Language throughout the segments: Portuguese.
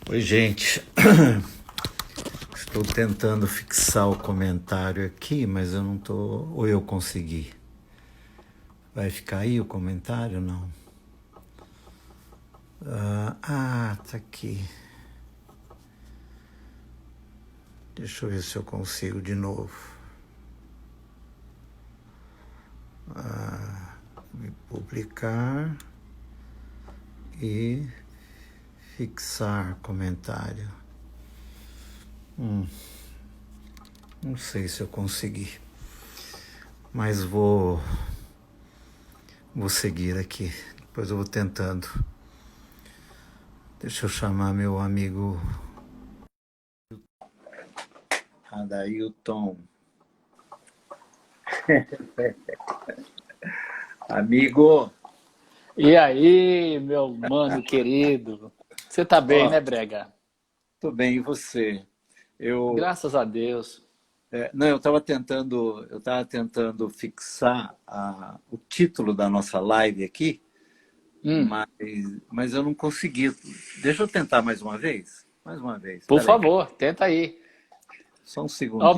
Oi, gente. Estou tentando fixar o comentário aqui, mas eu não tô. Ou eu consegui? Vai ficar aí o comentário? Não. Tá aqui. Deixa eu ver se eu consigo de novo. Publicar e fixar comentário. Não sei se eu consegui, mas vou seguir aqui. Depois eu vou tentando. Deixa eu chamar meu amigo Adailton. Amigo! E aí, meu mano querido? Você tá bem, Ó, né, Brega? tô bem, e você? Eu, Graças a Deus. não, eu estava tentando fixar o título da nossa live aqui, Hum, mas, mas eu não consegui. Deixa eu tentar mais uma vez? Mais uma vez, por espera aí. favor, tenta aí. Só um Ó, segundinho.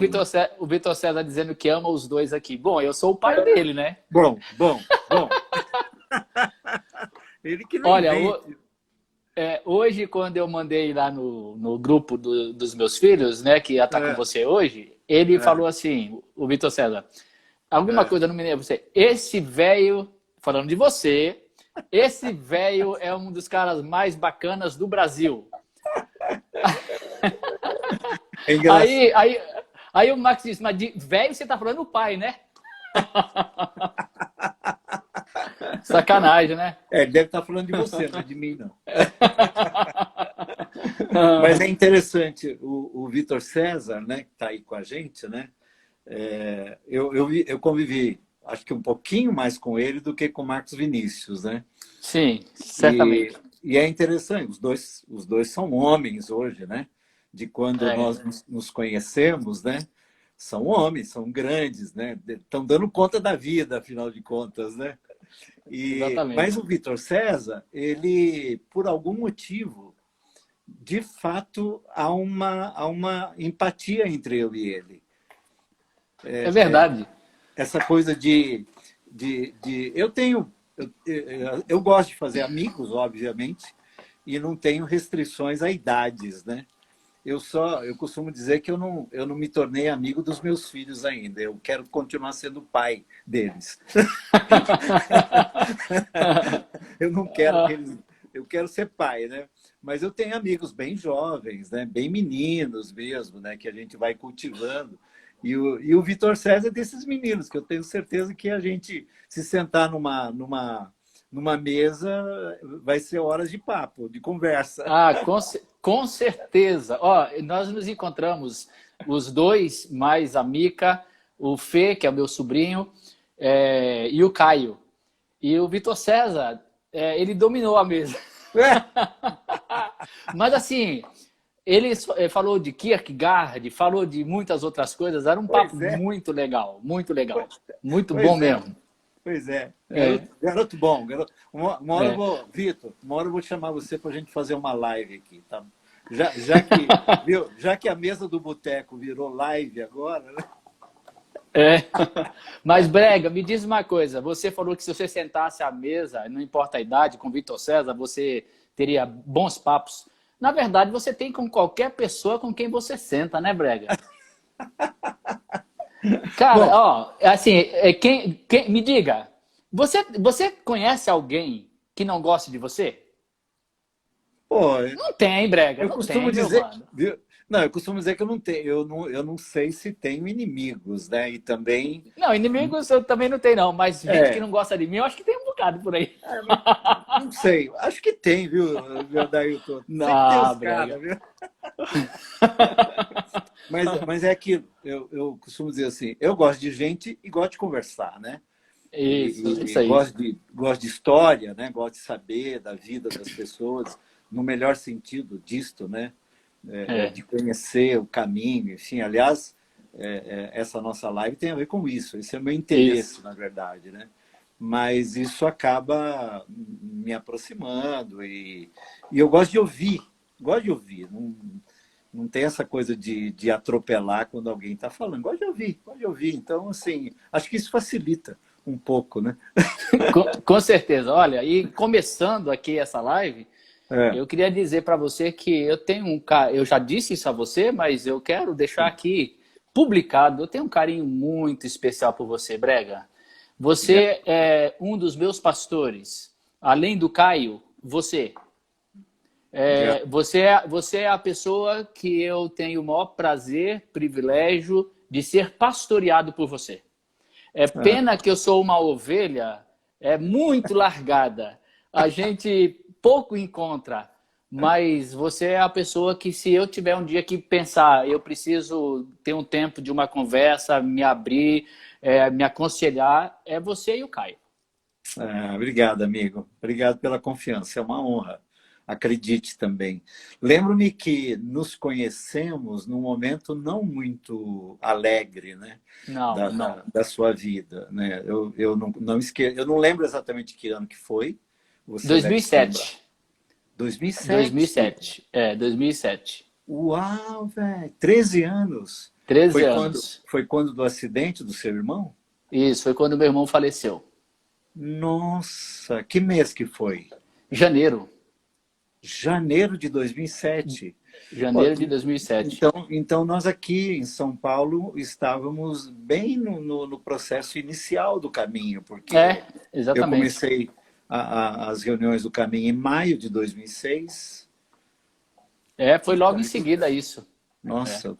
O Vitor César dizendo que ama os dois aqui. Bom, eu sou o pai dele, né? Bom. Ele que não Olha, invente. hoje, quando eu mandei lá no grupo dos meus filhos, né, que ia estar com É, você hoje, ele é, falou assim, o Vitor César, alguma é. coisa, não me lembro, você, esse velho, falando de você, esse velho é um dos caras mais bacanas do Brasil. É engraçado. Aí, aí, aí o Max disse, mas de velho você tá falando do pai, né? Sacanagem, né? Ele deve estar falando de você, não é de mim, não. Mas é interessante, o Vitor César, né, que está aí com a gente, né? Eu convivi, acho que um pouquinho mais com ele do que com o Marcos Vinícius, né? Sim, E, certamente. e é interessante, os dois são homens hoje, né? De quando É, nós nos conhecemos, né? São homens, são grandes, né? Estão dando conta da vida, afinal de contas, né? Mas exatamente. o Vitor César, ele, por algum motivo, de fato, há uma empatia entre eu e ele. É verdade. Essa coisa de eu tenho. Eu gosto de fazer amigos, obviamente, e não tenho restrições a idades, né? Eu costumo dizer que eu não me tornei amigo dos meus filhos ainda. Eu quero continuar sendo pai deles. Eu não quero que eles. Eu quero ser pai, né? Mas eu tenho amigos bem jovens, né? Bem meninos mesmo, né? Que a gente vai cultivando. E o Vitor César é desses meninos, que eu tenho certeza que a gente, se sentar numa mesa, vai ser horas de papo, de conversa. Ah, com certeza. Ó, nós nos encontramos, os dois, mais a Mica, o Fê, que é o meu sobrinho, e o Caio. E o Vitor César, ele dominou a mesa. Mas assim, ele falou de Kierkegaard, falou de muitas outras coisas, era um papo Pois é, muito legal, muito bom pois é. mesmo. Pois é, É, garoto bom. Uma hora eu é. vou, Vitor, uma hora eu vou chamar você para a gente fazer uma live aqui, tá? Já que, viu, já que a mesa do boteco virou live agora, né? É. Mas, Brega, me diz uma coisa. Você falou que se você sentasse à mesa, não importa a idade, com Vitor César, você teria bons papos. Na verdade, você tem com qualquer pessoa com quem você senta, né, Brega? Cara, Bom, ó, assim, me diga, você conhece alguém que não gosta de você? pô, Não tem, Brega, eu não costumo tem, meu dizer, mano. viu? Não, eu costumo dizer que eu não tenho, eu não sei se tenho inimigos, né? E também, Não, inimigos eu também não tenho, não, mas gente que é, não gosta de mim, eu acho que tem um bocado por aí. mas não sei, acho que tem, viu, Dailton? Sempre tem Ah, os Brega. caras, viu? Mas é que eu costumo dizer assim, eu gosto de gente e gosto de conversar, né? Isso, E isso aí. gosto de história, né? Gosto de saber da vida das pessoas, no melhor sentido disto, né? É, De conhecer o caminho, enfim. Aliás, essa nossa live tem a ver com isso. Esse é o meu interesse, isso. na verdade, né? Mas isso acaba me aproximando e eu gosto de ouvir, gosto de ouvir. Não, não tem essa coisa de atropelar quando alguém está falando. Gosto de ouvir, gosto de ouvir. Então, assim, acho que isso facilita um pouco, né? Com certeza. Olha, e começando aqui essa live, É, eu queria dizer para você que eu tenho um cara, eu já disse isso a você, mas eu quero deixar aqui publicado. Eu tenho um carinho muito especial por você, Brega. obrigado. Você é um dos meus pastores. Além do Caio, você. Obrigado. Você é a pessoa que eu tenho o maior prazer, privilégio de ser pastoreado por você. É Ah, pena que eu sou uma ovelha, é muito largada. A gente pouco encontra, mas você é a pessoa que, se eu tiver um dia que pensar, eu preciso ter um tempo de uma conversa, me abrir, me aconselhar, é você e o Caio. obrigado, amigo. Obrigado pela confiança. É uma honra. Acredite também. Lembro-me que nos conhecemos num momento não muito alegre, né? Não, não. Da sua vida, né? Eu não esque... eu não lembro exatamente que ano que foi. Você deve se lembrar. 2007. 2007. 2007. 2007. Uau, velho! 13 anos. 13 anos. Foi quando do acidente do seu irmão? Isso, foi quando meu irmão faleceu. Nossa, que mês que foi? Janeiro. Janeiro de 2007. Pô, Janeiro de 2007. então, nós aqui em São Paulo estávamos bem no processo inicial do caminho, porque eu Exatamente. comecei as reuniões do caminho em maio de 2006. Foi logo em seguida isso. É, Nossa,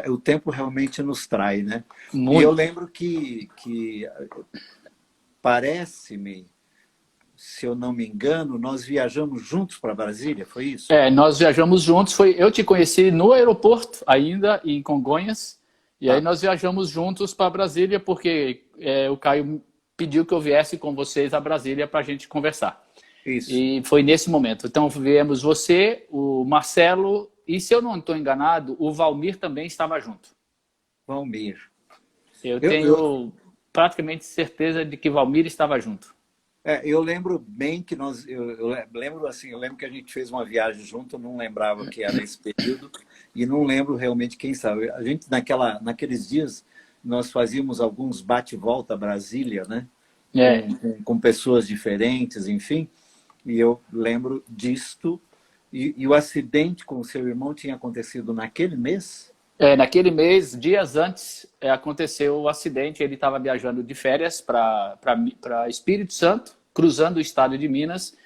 o tempo realmente nos trai, né? E eu muito. lembro que parece-me, se eu não me engano, nós viajamos juntos para Brasília, foi isso? Nós viajamos juntos. Eu te conheci no aeroporto ainda, em Congonhas. E aí Ah, nós viajamos juntos para Brasília, porque o Caio pediu que eu viesse com vocês a Brasília para a gente conversar. isso, E foi nesse momento. Então viemos você, o Marcelo, e se eu não estou enganado, o Valmir também estava junto. Valmir. Eu Eu, eu, tenho praticamente certeza de que Valmir estava junto. eu lembro bem que lembro assim, eu lembro que a gente fez uma viagem junto, eu não lembrava que era esse período e não lembro realmente quem sabe. A gente naqueles dias nós fazíamos alguns bate-volta a Brasília, né? É, Com pessoas diferentes, enfim. E eu lembro disto. E o acidente com o seu irmão tinha acontecido naquele mês? naquele mês, dias antes, aconteceu o acidente. Ele estava viajando de férias para Espírito Santo, cruzando o estado de Minas.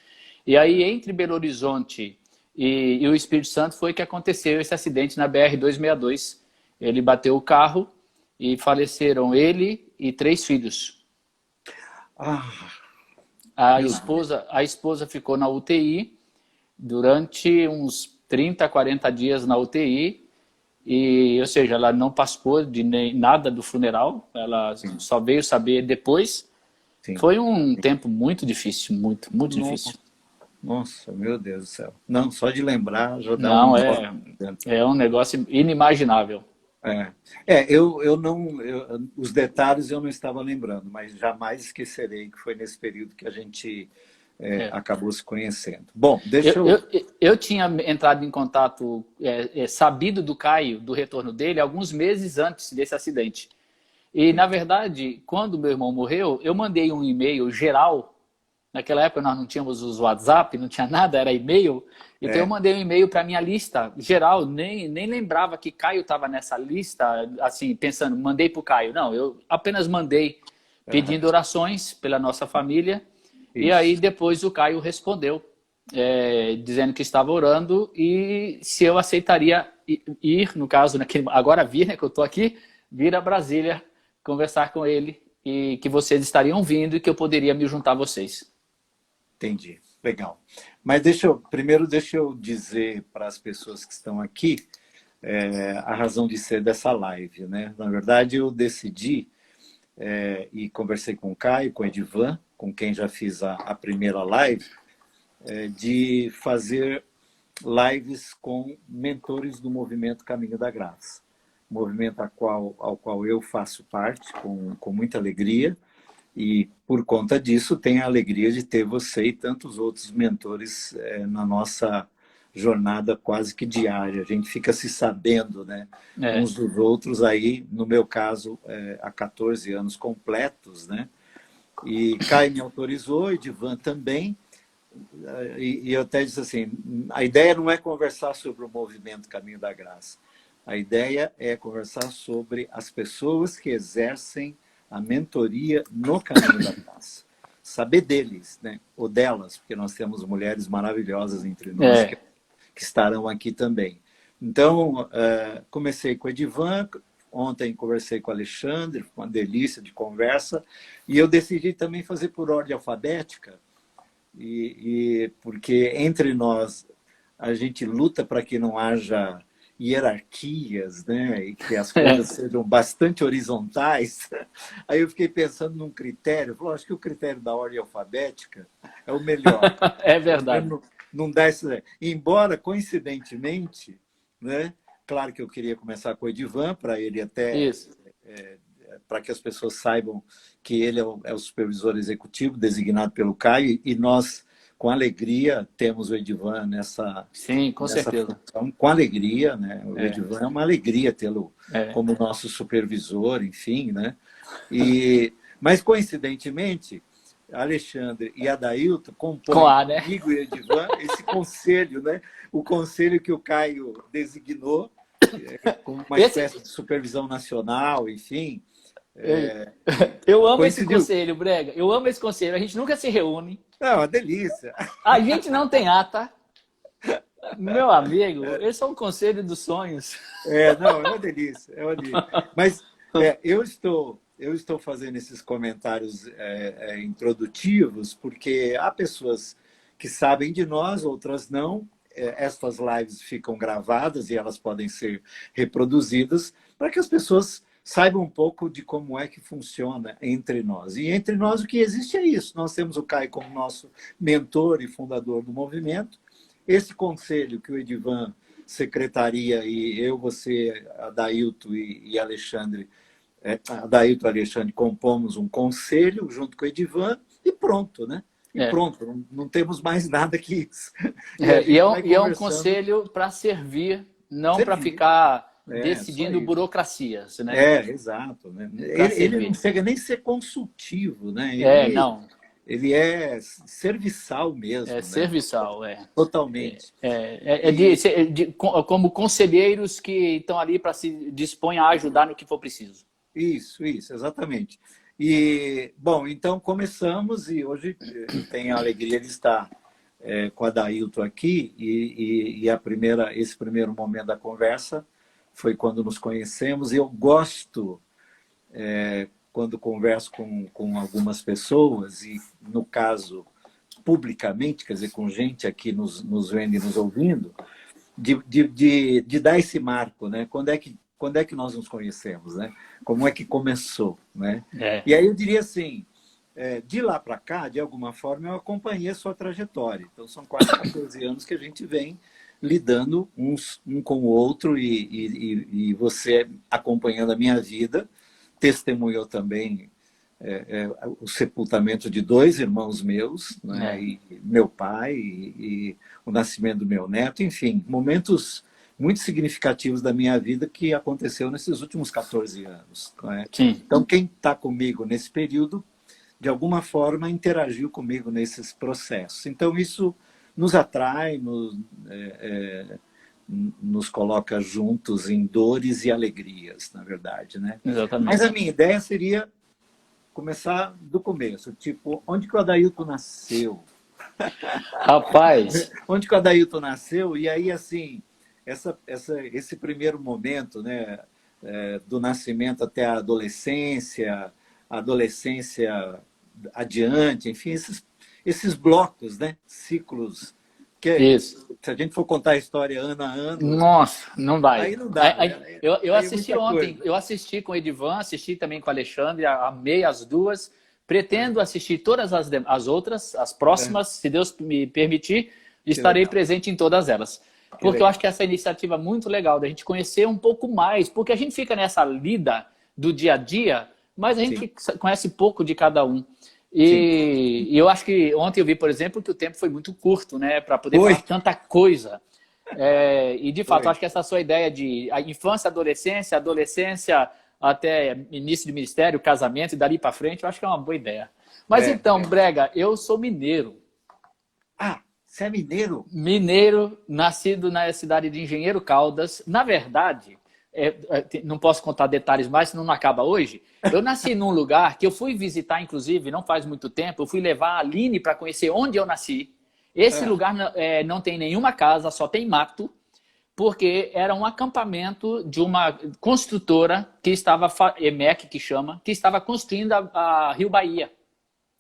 E aí, entre Belo Horizonte e o Espírito Santo, foi que aconteceu esse acidente na BR-262. Ele bateu o carro e faleceram ele e 3 filhos. Ah, meu A esposa ficou na UTI durante uns 30, 40 dias na UTI. E, ou seja, ela não participou de nada do funeral, ela Deus. só veio saber depois. Sim. Foi um tempo muito difícil, muito, muito difícil. Nossa, meu Deus do céu. Não, só de lembrar já dá um Não, nó. é um negócio inimaginável. É, eu não, os detalhes eu não estava lembrando, mas jamais esquecerei que foi nesse período que a gente É. acabou se conhecendo. Bom, Eu, deixa eu. eu, eu tinha entrado em contato, sabido do Caio, do retorno dele, alguns meses antes desse acidente. E, na verdade, quando meu irmão morreu, eu mandei um e-mail geral. Naquela época nós não tínhamos os WhatsApp, não tinha nada, era e-mail. Então eu É, mandei um e-mail para a minha lista geral, nem lembrava que Caio estava nessa lista, assim, pensando, mandei para o Caio. Não, eu apenas mandei aham, pedindo orações pela nossa família. E aí isso, depois o Caio respondeu, dizendo que estava orando e se eu aceitaria ir, no caso, agora vir, né, que eu estou aqui, vir a Brasília conversar com ele e que vocês estariam vindo e que eu poderia me juntar a vocês. entendi. Legal. Mas primeiro deixa eu dizer para as pessoas que estão aqui a razão de ser dessa live, né? Na verdade, eu decidi e conversei com o Caio, com o Edivan, com quem já fiz a primeira live, de fazer lives com mentores do movimento Caminho da Graça. Movimento ao qual eu faço parte com muita alegria e, por conta disso, tenho a alegria de ter você e tantos outros mentores jornada quase que diária. A gente fica se sabendo, né, É. uns dos outros aí, no meu caso, há 14 anos completos, né? E Caio me autorizou, Edivan também, e eu até disse assim, a ideia não é conversar sobre o movimento Caminho da Graça, a ideia é conversar sobre as pessoas que exercem a mentoria no Caminho da Graça. Saber deles, né? Ou delas, porque nós temos mulheres maravilhosas entre nós que estarão aqui também. Então, comecei com o Edivan, ontem conversei com o Alexandre, uma delícia de conversa, e eu decidi também fazer por ordem alfabética, porque entre nós a gente luta para que não haja hierarquias, né? E que as coisas sejam bastante horizontais. Aí eu fiquei pensando num critério, acho que o critério da ordem alfabética é o melhor. É verdade. Não dá isso. Embora, coincidentemente, né? Claro que eu queria começar com o Edivan, para ele até... para que as pessoas saibam que ele é o supervisor executivo designado pelo Caio, e nós, com alegria, temos o Edivan nessa... Sim, com certeza. Função, com alegria, né? O Edivan é uma alegria tê-lo como nosso supervisor, enfim, né? Mas, coincidentemente, Alexandre e Adailton compõem comigo e Edivan esse conselho, né? O conselho que o Caio designou como uma espécie de supervisão nacional, enfim. Eu amo esse conselho, Brega. Eu amo esse conselho. A gente nunca se reúne. É uma delícia. A gente não tem ata. Meu amigo, esse é um conselho dos sonhos. Não, é uma delícia. É uma delícia. Mas eu estou fazendo esses comentários introdutivos porque há pessoas que sabem de nós, outras não. Estas lives ficam gravadas e elas podem ser reproduzidas para que as pessoas saibam um pouco de como é que funciona entre nós. E entre nós o que existe é isso. Nós temos o Caio como nosso mentor e fundador do movimento. Esse conselho que o Edivan secretaria e eu, você, Adailton e Alexandre, Adailton e Alexandre compomos um conselho junto com o Edivan e pronto, né? E pronto, não temos mais nada que isso. E é um conselho para servir, não para ficar decidindo burocracias, né? Exato. Né? Ele não chega nem a ser consultivo, né? Não. Ele é serviçal mesmo. Né? Serviçal, Totalmente. Como conselheiros que estão ali para se dispõem a ajudar no que for preciso. Isso, exatamente. Bom, então começamos e hoje eu tenho a alegria de estar com a Adailton aqui e esse primeiro momento da conversa foi quando nos conhecemos. Eu gosto, quando converso com algumas pessoas, e no caso publicamente, quer dizer, com gente aqui nos vendo e nos ouvindo, de dar esse marco, né? Quando é que nós nos conhecemos, né? Como é que começou, né? E aí eu diria assim, de lá para cá, de alguma forma, eu acompanhei a sua trajetória. Então, são quase 14 anos que a gente vem lidando um com o outro e você acompanhando a minha vida, testemunhou também o sepultamento de 2 irmãos meus, né? E meu pai e o nascimento do meu neto, enfim, momentos muito significativos da minha vida que aconteceu nesses últimos 14 anos. Né? Então, quem está comigo nesse período, de alguma forma, interagiu comigo nesses processos. Então, isso nos atrai, nos coloca juntos em dores e alegrias, na verdade. Né? Exatamente. Mas a minha ideia seria começar do começo, tipo, onde que o Adailton nasceu? Rapaz! Onde que o Adailton nasceu? E aí, assim... Esse primeiro momento, né, do nascimento até a adolescência adiante, enfim, esses blocos, né, ciclos, que se a gente for contar a história ano a ano... Nossa, não vai. Aí não dá. Eu assisti ontem, eu assisti com o Edivan, assisti também com o Alexandre, amei as duas, pretendo assistir todas as outras, as próximas, se Deus me permitir, estarei presente em todas elas. Porque eu acho que essa iniciativa é muito legal, da gente conhecer um pouco mais, porque a gente fica nessa lida do dia a dia, mas a gente conhece pouco de cada um. E eu acho que ontem eu vi, por exemplo, que o tempo foi muito curto, né, para poder falar tanta coisa. E, de fato, Foi. acho que essa sua ideia de a infância, adolescência até início de ministério, casamento e dali para frente, eu acho que é uma boa ideia. Mas É, então, é. Brega, eu sou mineiro. Ah, você é mineiro? Mineiro, nascido na cidade de Engenheiro Caldas. Na verdade, não posso contar detalhes mais, senão não acaba hoje. Eu nasci num lugar que eu fui visitar, inclusive, não faz muito tempo. Eu fui levar a Aline para conhecer onde eu nasci. Esse Ah, lugar não tem nenhuma casa, só tem mato, porque era um acampamento de uma construtora que estava, EMEC que chama, que estava construindo a Rio Bahia,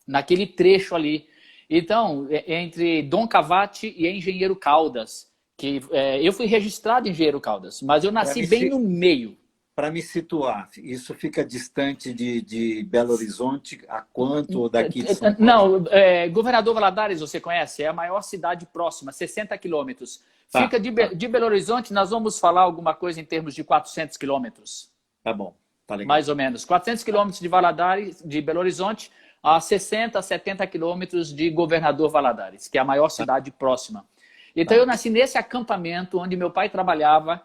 naquele trecho ali. Então, entre Dom Cavate e Engenheiro Caldas, que eu fui registrado em Engenheiro Caldas, mas eu para nasci me, bem no meio. para me situar, isso fica distante de Belo Horizonte a quanto daqui de São Paulo? Não, Governador Valadares, você conhece? É a maior cidade próxima, 60 quilômetros. Tá, Fica tá, de Belo Horizonte, nós vamos falar alguma coisa em termos de 400 quilômetros, tá bom, tá legal. mais ou menos. 400 Tá, quilômetros de Valadares, de Belo Horizonte, a 60, 70 quilômetros de Governador Valadares, que é a maior tá, cidade próxima. Então eu tá. nasci nesse acampamento onde meu pai trabalhava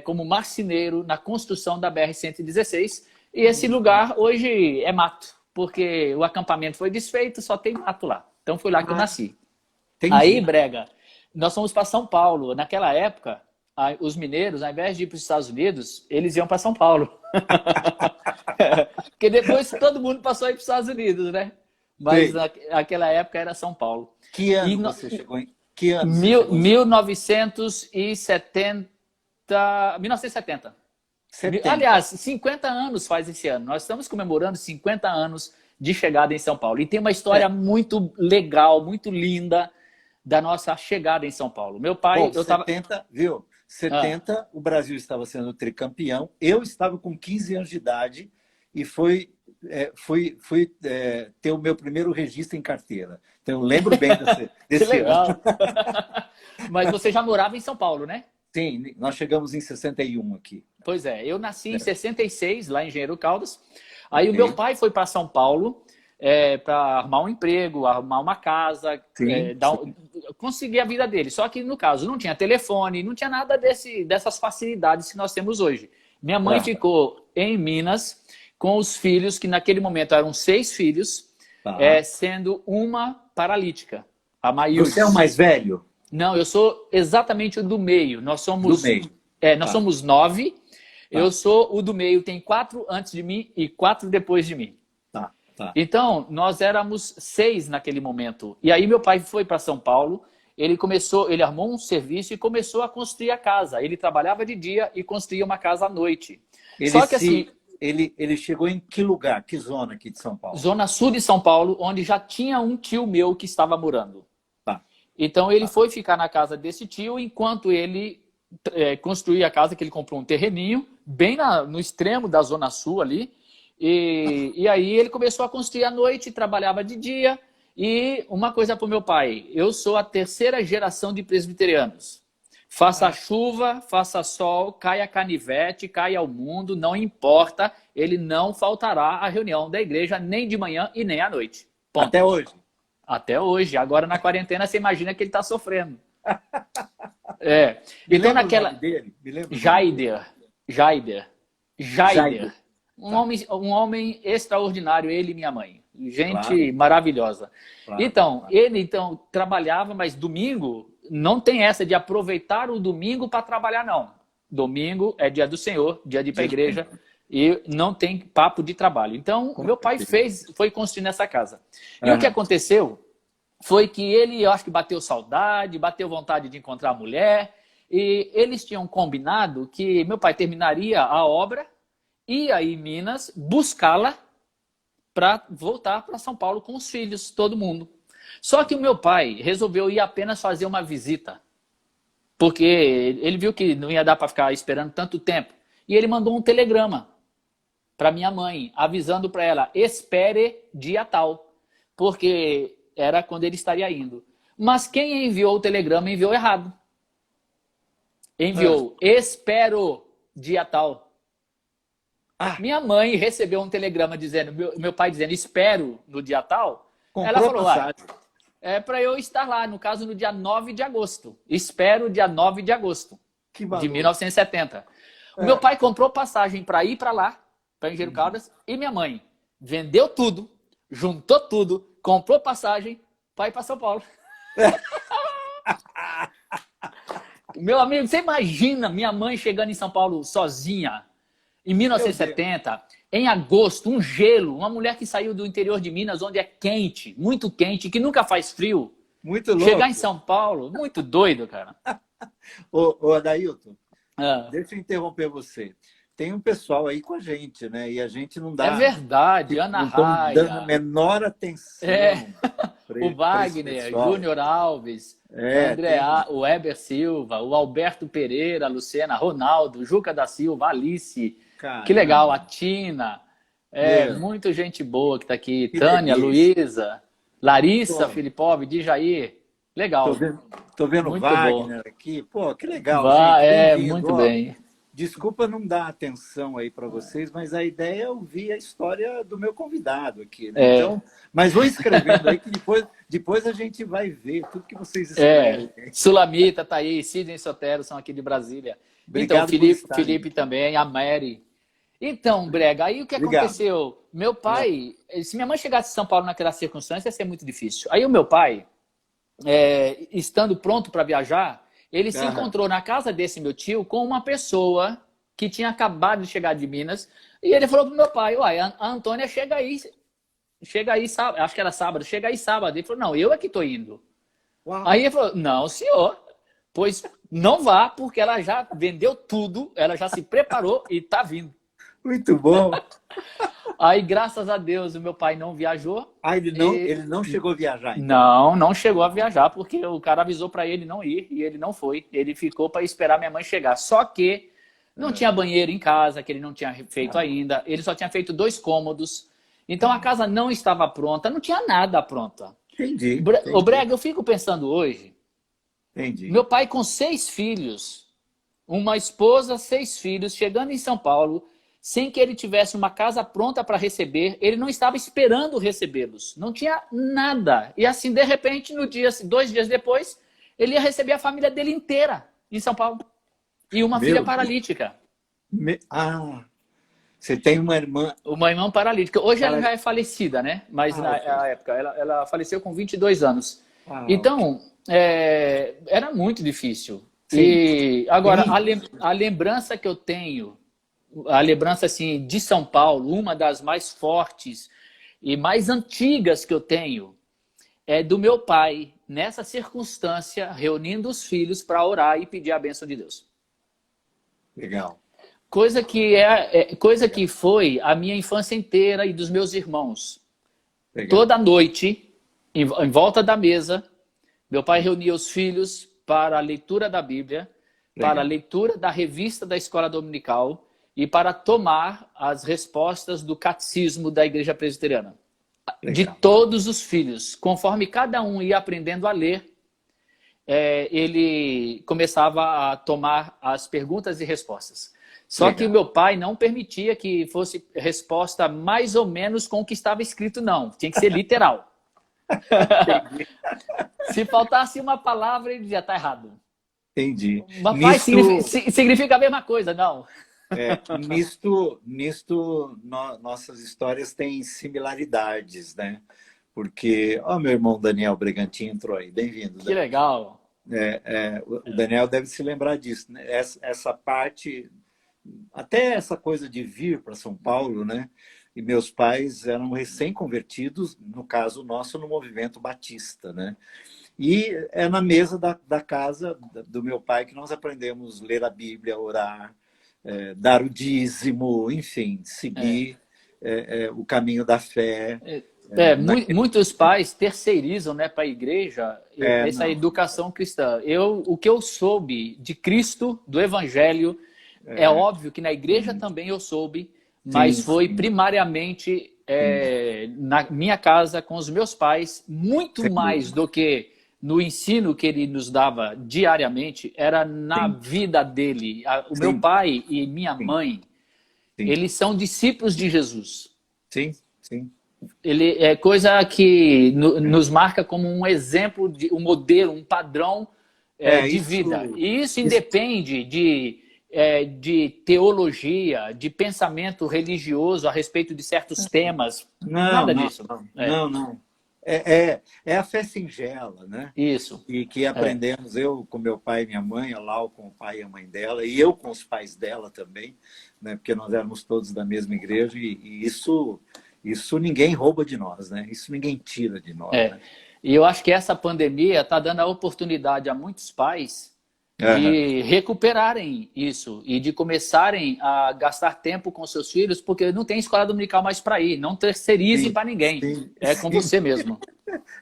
como marceneiro na construção da BR-116, e esse lugar hoje é mato, porque o acampamento foi desfeito, só tem mato lá. Então foi lá que eu Ah, nasci. Aí, entendi. Brega, nós fomos para São Paulo. Naquela época, os mineiros, ao invés de ir para os Estados Unidos, eles iam para São Paulo. Porque depois todo mundo passou a ir para os Estados Unidos, né? Mas Sei. naquela época era São Paulo. Que E ano no, você chegou em... Que ano você mil, chegou em 1970, 1970. 70? Aliás, 50 anos faz esse ano. Nós estamos comemorando 50 anos de chegada em São Paulo. E tem uma história É. muito legal, muito linda da nossa chegada em São Paulo. Meu pai, Bom, eu estava. 70, viu? Ah, 70, o Brasil estava sendo tricampeão. Eu estava com 15 anos de idade e fui ter o meu primeiro registro em carteira. Então, eu lembro bem que desse ano. legal. Mas você já morava em São Paulo, né? Sim, nós chegamos em 61 aqui. Pois é, eu nasci em É, 66, lá em Engenheiro Caldas. Aí o meu ok. pai foi para São Paulo para arrumar um emprego, arrumar uma casa, Sim, sim. conseguir a vida dele. Só que, no caso, não tinha telefone, não tinha nada dessas facilidades que nós temos hoje. Minha mãe Tá, ficou em Minas com os filhos, que naquele momento eram 6 filhos, tá. sendo uma paralítica, a Você é o Maíldes. mais velho? Não, eu sou exatamente o do meio. Nós Do somos, meio. nós Tá, somos 9. Eu tá, sou o do meio. Tem 4 antes de mim e 4 depois de mim. tá, tá. Então, nós éramos 6 naquele momento. E aí meu pai foi para São Paulo. Ele armou um serviço e começou a construir a casa. Ele trabalhava de dia e construía uma casa à noite. Ele Só que se assim, ele chegou em que lugar? Que zona aqui de São Paulo? zona sul de São Paulo, onde já tinha um tio meu que estava morando. Tá, Então ele tá. foi ficar na casa desse tio enquanto ele construía a casa, que ele comprou um terreninho bem no extremo da zona sul ali. E aí ele começou a construir à noite, trabalhava de dia. E uma coisa para o meu pai, eu sou a terceira geração de presbiterianos. Faça Ah, chuva, faça sol, caia canivete, caia o mundo, não importa, ele não faltará à reunião da igreja nem de manhã e nem à noite. até Ponto. hoje. Até hoje. Agora na quarentena você imagina que ele está sofrendo. É. Me Então lembra o nome naquela dele? Me lembra o nome dele? Jaider, Jaider, Jaime. Jaider, Tá, um homem extraordinário, ele e minha mãe, claro, gente maravilhosa. claro, Então claro. ele trabalhava, mas domingo não tem essa de aproveitar o domingo para trabalhar, não. Domingo é dia do Senhor, dia de ir para a Dia do igreja, Senhor. e não tem papo de trabalho. Então Com meu pai certeza. foi construindo essa casa. E o que Aham. aconteceu foi que ele, eu acho que bateu saudade, bateu vontade de encontrar a mulher, e eles tinham combinado que meu pai terminaria a obra, ia em Minas buscá-la para voltar para São Paulo com os filhos, todo mundo. Só que o meu pai resolveu ir apenas fazer uma visita, porque ele viu que não ia dar para ficar esperando tanto tempo. E ele mandou um telegrama para minha mãe, avisando para ela, espere dia tal, porque era quando ele estaria indo. Mas quem enviou o telegrama enviou errado. Ah, Enviou, espero dia tal. ah, Minha mãe recebeu um telegrama dizendo, meu pai dizendo, espero no dia tal. Ela comprou falou, passagem. é para eu estar lá, no caso, no dia 9 de agosto. Espero dia 9 de agosto Que de valor. 1970. O meu pai comprou passagem para ir para lá, para Engenheiro Caldas, e minha mãe vendeu tudo, juntou tudo, comprou passagem para ir para São Paulo. Meu amigo, você imagina minha mãe chegando em São Paulo sozinha, em 1970, em agosto, um gelo, uma mulher que saiu do interior de Minas, onde é quente, muito quente, que nunca faz frio. Muito louco. Chegar em São Paulo, muito doido, cara. Ô, Adailton, Ah, deixa eu interromper você. Tem um pessoal aí com a gente, né? E a gente não dá. é verdade, Ana Não estamos dando a Raia, menor atenção o para esse Wagner, pessoal. Júnior Alves, André, o Weber Silva, o Alberto Pereira, a Luciana, Ronaldo, Juca da Silva, Alice, Caramba. que legal, a Tina, Meu. muita gente boa que está aqui, Que Tânia, delícia. Luísa, Larissa Pô. Filipov, Dijair, legal, Tô vendo o muito Wagner bom. aqui. Pô, que legal, gente. Bem-vindo. Muito Ó, bem. desculpa não dar atenção aí para vocês, mas a ideia é ouvir a história do meu convidado aqui, né? Então, mas vou escrevendo aí que depois a gente vai ver tudo que vocês escrevem. Sulamita tá aí, Sidney Sotero são aqui de Brasília. Obrigado Então, por Felipe também, a Mary. Então, Brega, aí o que aconteceu? Meu pai, se minha mãe chegasse em São Paulo naquela circunstância, ia ser muito difícil. Aí o meu pai, estando pronto para viajar, ele se encontrou na casa desse meu tio com uma pessoa que tinha acabado de chegar de Minas, e ele falou pro meu pai, uai, a Antônia chega aí sábado, acho que era sábado, chega aí sábado. Ele falou, não, eu é que tô indo. Uau. Aí ele falou, não, senhor, pois não vá, porque ela já vendeu tudo, ela já se preparou e tá vindo. Muito bom. Aí, graças a Deus, o meu pai não viajou. Ele não chegou a viajar, então? Não chegou a viajar, porque o cara avisou para ele não ir e ele não foi. Ele ficou para esperar minha mãe chegar. Só que não tinha banheiro em casa, que ele não tinha feito ainda. Ele só tinha feito 2 cômodos. Então a casa não estava pronta, não tinha nada pronta. Entendi. O Brega, eu fico pensando hoje, Entendi. meu pai com 6 filhos, uma esposa, 6 filhos, chegando em São Paulo, sem que ele tivesse uma casa pronta para receber, ele não estava esperando recebê-los, não tinha nada. E assim, de repente, 2 dias depois, ele ia receber a família dele inteira em São Paulo. E uma filha paralítica. Você tem uma irmã... Uma irmã paralítica. Hoje ela já é falecida, né? Mas na época, ela faleceu com 22 anos. Então, era muito difícil. Sim. E agora, a lembrança que eu tenho, a lembrança assim, de São Paulo, uma das mais fortes e mais antigas que eu tenho, é do meu pai, nessa circunstância, reunindo os filhos para orar e pedir a bênção de Deus. Legal. Coisa que foi a minha infância inteira e dos meus irmãos. Legal. Toda noite, em volta da mesa, meu pai reunia os filhos para a leitura da Bíblia, legal, para a leitura da revista da escola dominical e para tomar as respostas do catecismo da Igreja Presbiteriana. Legal. De todos os filhos. Conforme cada um ia aprendendo a ler, ele começava a tomar as perguntas e respostas. Só legal, que o meu pai não permitia que fosse resposta mais ou menos com o que estava escrito, não. Tinha que ser literal. Se faltasse uma palavra, ele dizia, tá errado. Entendi. Mas pai, significa a mesma coisa, não. Nossas histórias têm similaridades, né? Porque, meu irmão Daniel Bregantin entrou aí, bem-vindo. Que legal. O Daniel deve se lembrar disso, né? Essa parte, até essa coisa de vir para São Paulo, né? E meus pais eram recém-convertidos, no caso nosso, no movimento batista, né? E é na mesa da casa do meu pai que nós aprendemos a ler a Bíblia, orar, dar o dízimo, enfim, seguir o caminho da fé. Muitos pais terceirizam, né, para a igreja essa educação cristã. O que eu soube de Cristo, do Evangelho, é óbvio que na igreja também eu soube, mas foi primariamente na minha casa, com os meus pais, muito mais do que no ensino que ele nos dava diariamente, era na vida dele. O meu pai e minha mãe, eles são discípulos de Jesus. Sim, sim. Ele é coisa que nos marca como um exemplo, um modelo, um padrão de vida. E isso independe de teologia, de pensamento religioso a respeito de certos temas. Nada disso. Não. É a fé singela, né? Isso. E que aprendemos, eu com meu pai e minha mãe, a Lau com o pai e a mãe dela, e eu com os pais dela também, né? Porque nós éramos todos da mesma igreja, e isso ninguém rouba de nós, né? Isso ninguém tira de nós. Né? E eu acho que essa pandemia está dando a oportunidade a muitos pais de recuperarem isso e de começarem a gastar tempo com seus filhos, porque não tem escola dominical mais para ir, não terceirize para ninguém, com você mesmo.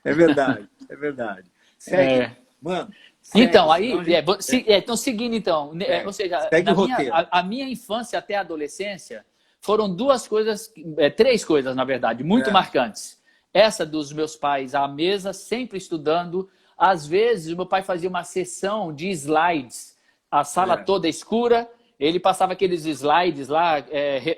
É verdade, é verdade. Segue, mano. Segue, então, aí, então seguindo então, ou seja, a minha infância até a adolescência foram três coisas, na verdade, muito marcantes. Essa dos meus pais à mesa, sempre estudando. Às vezes, o meu pai fazia uma sessão de slides, a sala toda escura, ele passava aqueles slides lá,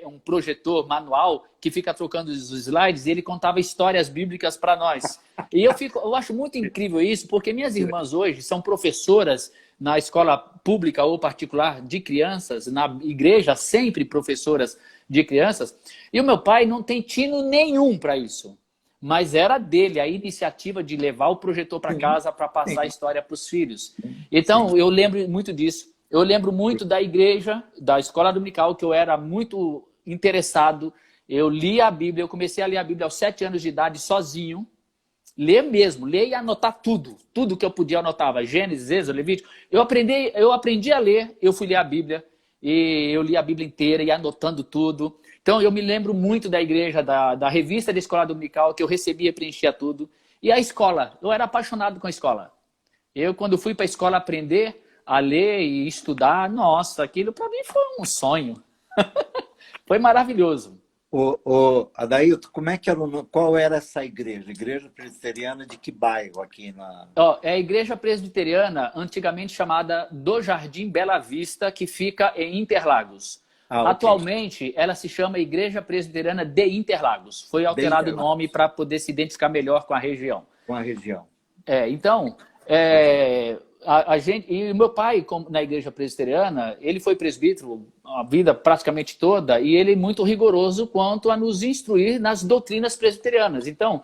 um projetor manual que fica trocando os slides, e ele contava histórias bíblicas para nós. E eu acho muito incrível isso, porque minhas irmãs hoje são professoras na escola pública ou particular de crianças, na igreja sempre professoras de crianças, e o meu pai não tem tino nenhum para isso. Mas era dele a iniciativa de levar o projetor para casa para passar a história para os filhos. Então, eu lembro muito disso. Eu lembro muito da igreja, da escola dominical, que eu era muito interessado. Eu li a Bíblia, eu comecei a ler a Bíblia aos 7 anos de idade, sozinho. Ler mesmo, ler e anotar tudo. Tudo que eu podia anotava. Gênesis, Êxodo, Levítico. Eu aprendi a ler, eu fui ler a Bíblia. E eu li a Bíblia inteira e anotando tudo. Então, eu me lembro muito da igreja, da revista da escola dominical, que eu recebia e preenchia tudo. E a escola, eu era apaixonado com a escola. Eu, quando fui para a escola aprender a ler e estudar, nossa, aquilo para mim foi um sonho. Foi maravilhoso. Adailton, qual era essa igreja? Igreja presbiteriana de que bairro aqui na... É a igreja presbiteriana, antigamente chamada do Jardim Bela Vista, que fica em Interlagos. Atualmente, ela se chama Igreja Presbiteriana de Interlagos. Foi alterado o nome para poder se identificar melhor com a região. Com a região. Então, e o meu pai, na igreja presbiteriana, ele foi presbítero a vida praticamente toda, e ele é muito rigoroso quanto a nos instruir nas doutrinas presbiterianas. Então,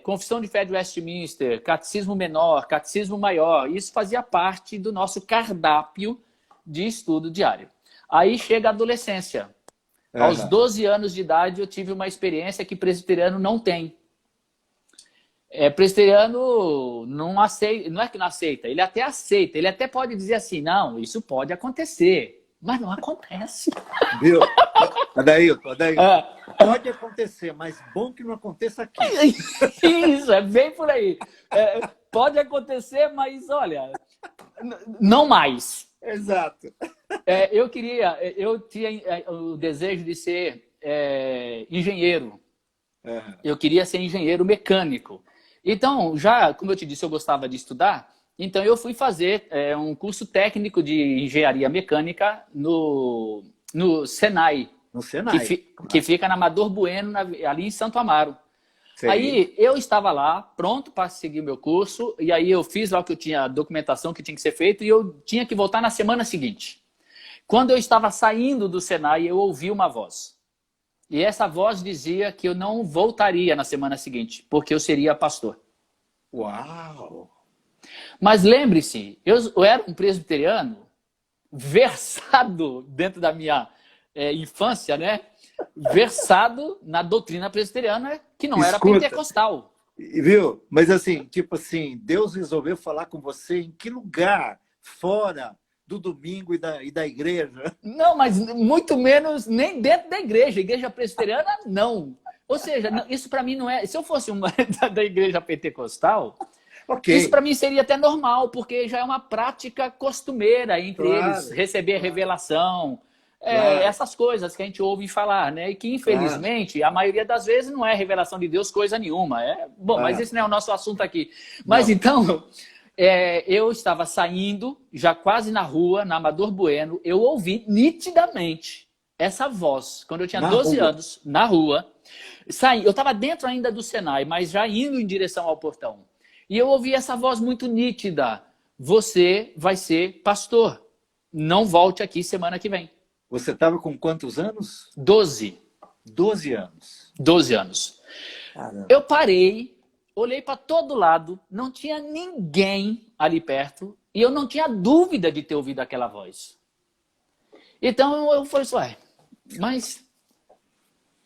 Confissão de Fé de Westminster, Catecismo Menor, Catecismo Maior, isso fazia parte do nosso cardápio de estudo diário. Aí chega a adolescência. Aos 12 anos de idade, eu tive uma experiência que presbiteriano não tem. Presbiteriano não aceita, não é que não aceita, ele até aceita, ele até pode dizer assim, não, isso pode acontecer, mas não acontece. Viu? Adailton, pode acontecer, mas bom que não aconteça aqui. Isso, é bem por aí. Pode acontecer, mas olha, não mais. Exato. Eu tinha o desejo de ser engenheiro. Eu queria ser engenheiro mecânico. Então, como eu te disse, eu gostava de estudar, então eu fui fazer um curso técnico de engenharia mecânica no Senai. No Senai. Que fica na Amador Bueno, ali em Santo Amaro. Sim. Aí eu estava lá, pronto para seguir o meu curso, e aí eu fiz lá o que eu tinha, a documentação que tinha que ser feita, e eu tinha que voltar na semana seguinte. Quando eu estava saindo do Senai, eu ouvi uma voz. E essa voz dizia que eu não voltaria na semana seguinte, porque eu seria pastor. Uau! Mas lembre-se, eu era um presbiteriano versado dentro da minha infância, né? Versado na doutrina presbiteriana, que não era pentecostal. Viu? Mas assim, tipo assim, Deus resolveu falar com você em que lugar? Fora do domingo e da igreja? Não, mas muito menos nem dentro da igreja. Igreja presbiteriana, não. Ou seja, isso para mim não é... Se eu fosse uma da igreja pentecostal, isso para mim seria até normal, porque já é uma prática costumeira entre eles, receber revelação, essas coisas que a gente ouve falar, né? E que, infelizmente, a maioria das vezes não é revelação de Deus coisa nenhuma. Bom, mas esse não é o nosso assunto aqui. Mas então... eu estava saindo, já quase na rua, na Amador Bueno, eu ouvi nitidamente essa voz, quando eu tinha 12 anos, na rua, Saí, eu estava dentro ainda do Senai, mas já indo em direção ao portão. E eu ouvi essa voz muito nítida. Você vai ser pastor. Não volte aqui semana que vem. Você estava com quantos anos? 12. 12 anos. 12 anos. Caramba. Eu parei, olhei para todo lado, não tinha ninguém ali perto e eu não tinha dúvida de ter ouvido aquela voz. Então eu falei assim, ué, mas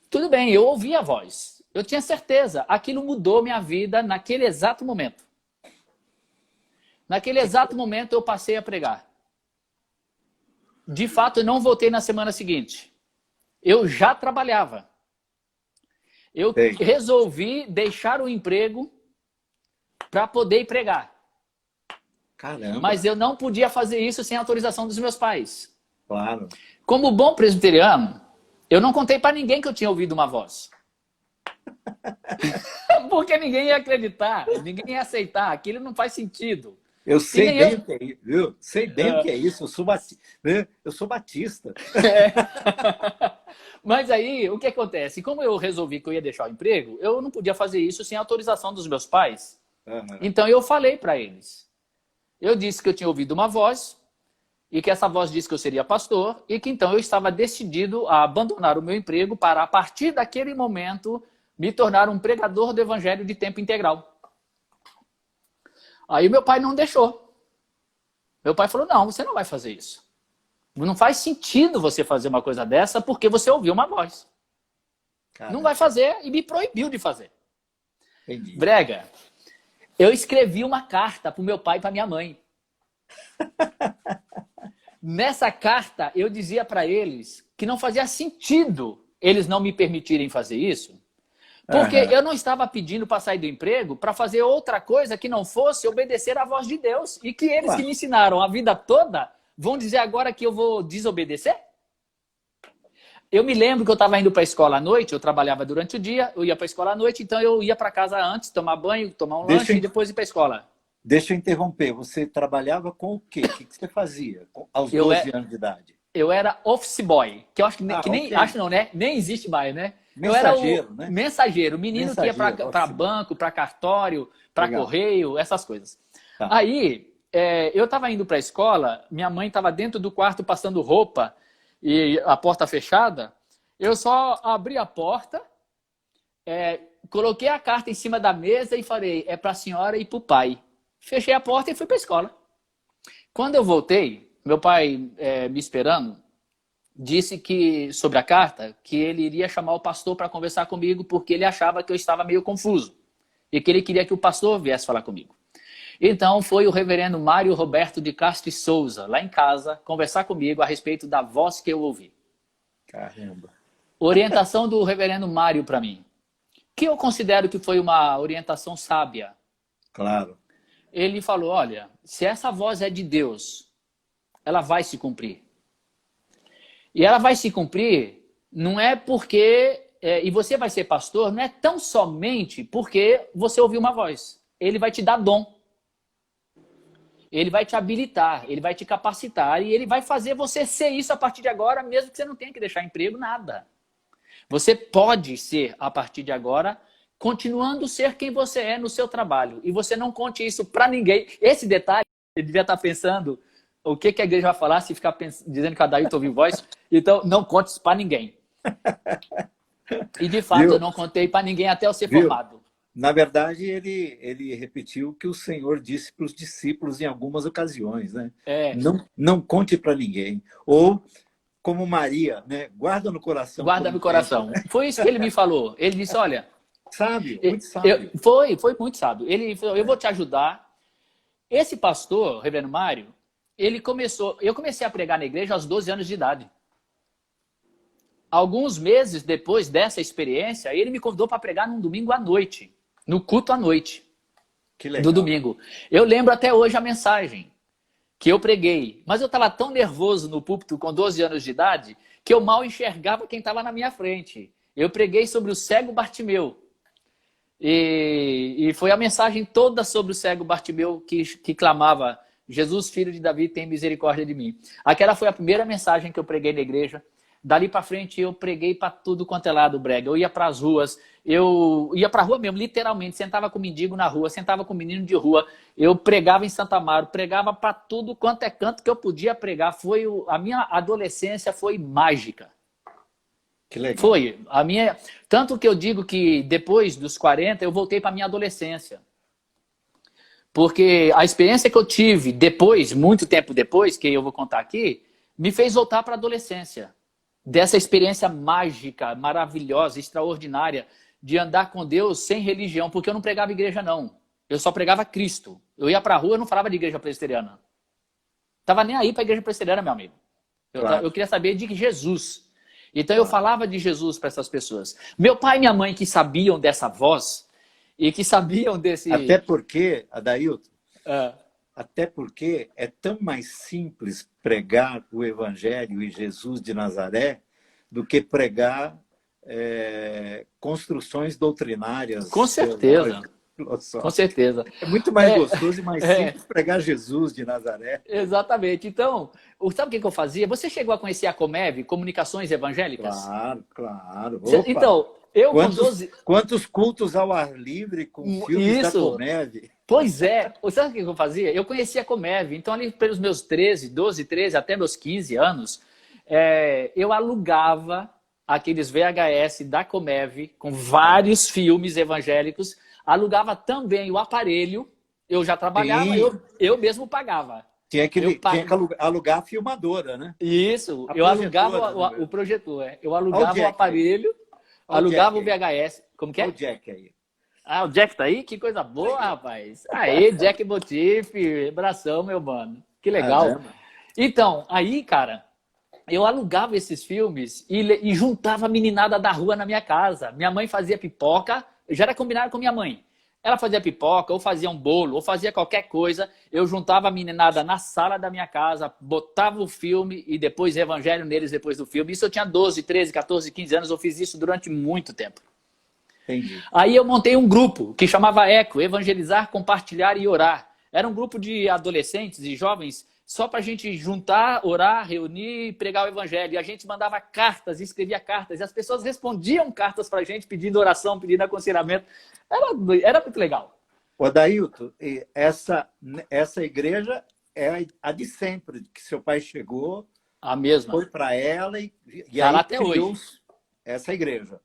tudo bem, eu ouvi a voz. Eu tinha certeza, aquilo mudou minha vida naquele exato momento. Naquele exato momento eu passei a pregar. De fato, eu não voltei na semana seguinte. Eu já trabalhava. Eu resolvi deixar o emprego para poder ir pregar. Caramba. Mas eu não podia fazer isso sem autorização dos meus pais. Claro. Como bom presbiteriano, eu não contei para ninguém que eu tinha ouvido uma voz. Porque ninguém ia acreditar, ninguém ia aceitar, aquilo não faz sentido. Eu sei bem o que é isso, viu? Sei bem o que é isso. Eu sou batista. Mas aí, o que acontece? Como eu resolvi que eu ia deixar o emprego, eu não podia fazer isso sem autorização dos meus pais. Uhum. Então eu falei para eles. Eu disse que eu tinha ouvido uma voz e que essa voz disse que eu seria pastor e que então eu estava decidido a abandonar o meu emprego para, a partir daquele momento, me tornar um pregador do evangelho de tempo integral. Aí meu pai não deixou. Meu pai falou, não, você não vai fazer isso. Não faz sentido você fazer uma coisa dessa porque você ouviu uma voz. Caramba. Não vai fazer e me proibiu de fazer. Entendi. Brega, eu escrevi uma carta para o meu pai e para minha mãe. Nessa carta eu dizia para eles que não fazia sentido eles não me permitirem fazer isso. Porque eu não estava pedindo para sair do emprego para fazer outra coisa que não fosse obedecer à voz de Deus. E que eles que me ensinaram a vida toda vão dizer agora que eu vou desobedecer? Eu me lembro que eu estava indo para a escola à noite, eu trabalhava durante o dia, eu ia para a escola à noite, então eu ia para casa antes, tomar banho, tomar um lanche e depois ir para a escola. Deixa eu interromper, você trabalhava com o quê? O que você fazia aos 12 anos de idade? Eu era office boy, que eu acho que, nem, acho não, né? Nem existe mais, né? Mensageiro, né? Mensageiro, o menino que ia para banco, para cartório, para correio, essas coisas. Tá. Aí, eu estava indo para a escola, minha mãe estava dentro do quarto passando roupa e a porta fechada. Eu só abri a porta, coloquei a carta em cima da mesa e falei, é para a senhora e para o pai. Fechei a porta e fui para a escola. Quando eu voltei, meu pai me esperando, disse que, sobre a carta, que ele iria chamar o pastor para conversar comigo porque ele achava que eu estava meio confuso e que ele queria que o pastor viesse falar comigo. Então foi o reverendo Mário Roberto de Castro e Souza, lá em casa, conversar comigo a respeito da voz que eu ouvi. Caramba. Orientação do reverendo Mário para mim, que eu considero que foi uma orientação sábia. Claro. Ele falou, olha, se essa voz é de Deus, ela vai se cumprir. E ela vai se cumprir, não é porque... e você vai ser pastor, não é tão somente porque você ouviu uma voz. Ele vai te dar dom. Ele vai te habilitar, ele vai te capacitar e ele vai fazer você ser isso a partir de agora, mesmo que você não tenha que deixar emprego, nada. Você pode ser, a partir de agora, continuando a ser quem você é no seu trabalho. E você não conte isso para ninguém. Esse detalhe, ele devia estar pensando... O que a igreja vai falar se ficar dizendo que a Dailton ouviu voz? Então, não conte isso para ninguém. E, de fato, eu não contei para ninguém até eu ser formado. Na verdade, ele repetiu o que o Senhor disse para os discípulos em algumas ocasiões, né? Não conte para ninguém. Ou, como Maria, né? Guarda no coração. Guarda no coração. Foi isso que ele me falou. Ele disse, olha... Sábio, muito sábio. Foi muito sábio. Ele falou, eu vou te ajudar. Esse pastor, o reverendo Mário, eu comecei a pregar na igreja aos 12 anos de idade. Alguns meses depois dessa experiência, ele me convidou para pregar num domingo à noite, no culto à noite. Que legal. Do domingo. Eu lembro até hoje a mensagem que eu preguei, mas eu estava tão nervoso no púlpito com 12 anos de idade que eu mal enxergava quem estava na minha frente. Eu preguei sobre o cego Bartimeu. E foi a mensagem toda sobre o cego Bartimeu que clamava: Jesus, filho de Davi, tem misericórdia de mim. Aquela foi a primeira mensagem que eu preguei na igreja. Dali para frente eu preguei para tudo quanto é lado, brega. Eu ia para as ruas, eu ia para a rua mesmo, literalmente. Sentava com mendigo na rua, sentava com menino de rua. Eu pregava em Santa Amaro, pregava para tudo quanto é canto que eu podia pregar. A minha adolescência foi mágica. Que legal. Foi. Tanto que eu digo que depois dos 40 eu voltei para a minha adolescência. Porque a experiência que eu tive depois, muito tempo depois, que eu vou contar aqui, me fez voltar para a adolescência. Dessa experiência mágica, maravilhosa, extraordinária, de andar com Deus sem religião, porque eu não pregava igreja, não. Eu só pregava Cristo. Eu ia para a rua e não falava de igreja presbiteriana. Estava nem aí para a igreja presbiteriana, meu amigo. Eu queria saber de Jesus. Então eu falava de Jesus para essas pessoas. Meu pai e minha mãe que sabiam dessa voz e que sabiam desse... Até porque, Adailton, até porque é tão mais simples pregar o Evangelho e Jesus de Nazaré do que pregar construções doutrinárias. Com certeza. Com certeza. É muito mais gostoso e mais simples pregar Jesus de Nazaré. Exatamente. Então, sabe o que eu fazia? Você chegou a conhecer a Comev, Comunicações Evangélicas? Claro, claro. Opa. Então, eu quantos cultos ao ar livre com filmes da Comev? Pois é. Sabe o que eu fazia? Eu conhecia a Comev. Então, ali pelos meus 12, 13, até meus 15 anos, eu alugava aqueles VHS da Comev com vários filmes evangélicos. Alugava também o aparelho. Eu já trabalhava, eu mesmo pagava. Tinha que alugar a filmadora, né? Isso. Eu alugava o projetor. Eu alugava o aparelho, alugava o VHS. Como que é? Olha o Jack aí. Ah, o Jack tá aí? Que coisa boa, rapaz. Aí, Jack Motif, abração, meu mano. Que legal. Então, aí, cara, eu alugava esses filmes e juntava a meninada da rua na minha casa. Minha mãe fazia pipoca, já era combinado com minha mãe. Ela fazia pipoca, ou fazia um bolo, ou fazia qualquer coisa. Eu juntava a meninada na sala da minha casa, botava o filme e depois evangelho neles depois do filme. Isso eu tinha 12, 13, 14, 15 anos. Eu fiz isso durante muito tempo. Entendi. Aí eu montei um grupo que chamava ECO, Evangelizar, Compartilhar e Orar. Era um grupo de adolescentes e jovens só para a gente juntar, orar, reunir e pregar o evangelho. E a gente mandava cartas, escrevia cartas. E as pessoas respondiam cartas para a gente pedindo oração, pedindo aconselhamento. Era muito legal. O Adailton, essa igreja é a de sempre, que seu pai chegou, a mesma. Foi para ela e tá aí lá até hoje. Essa igreja.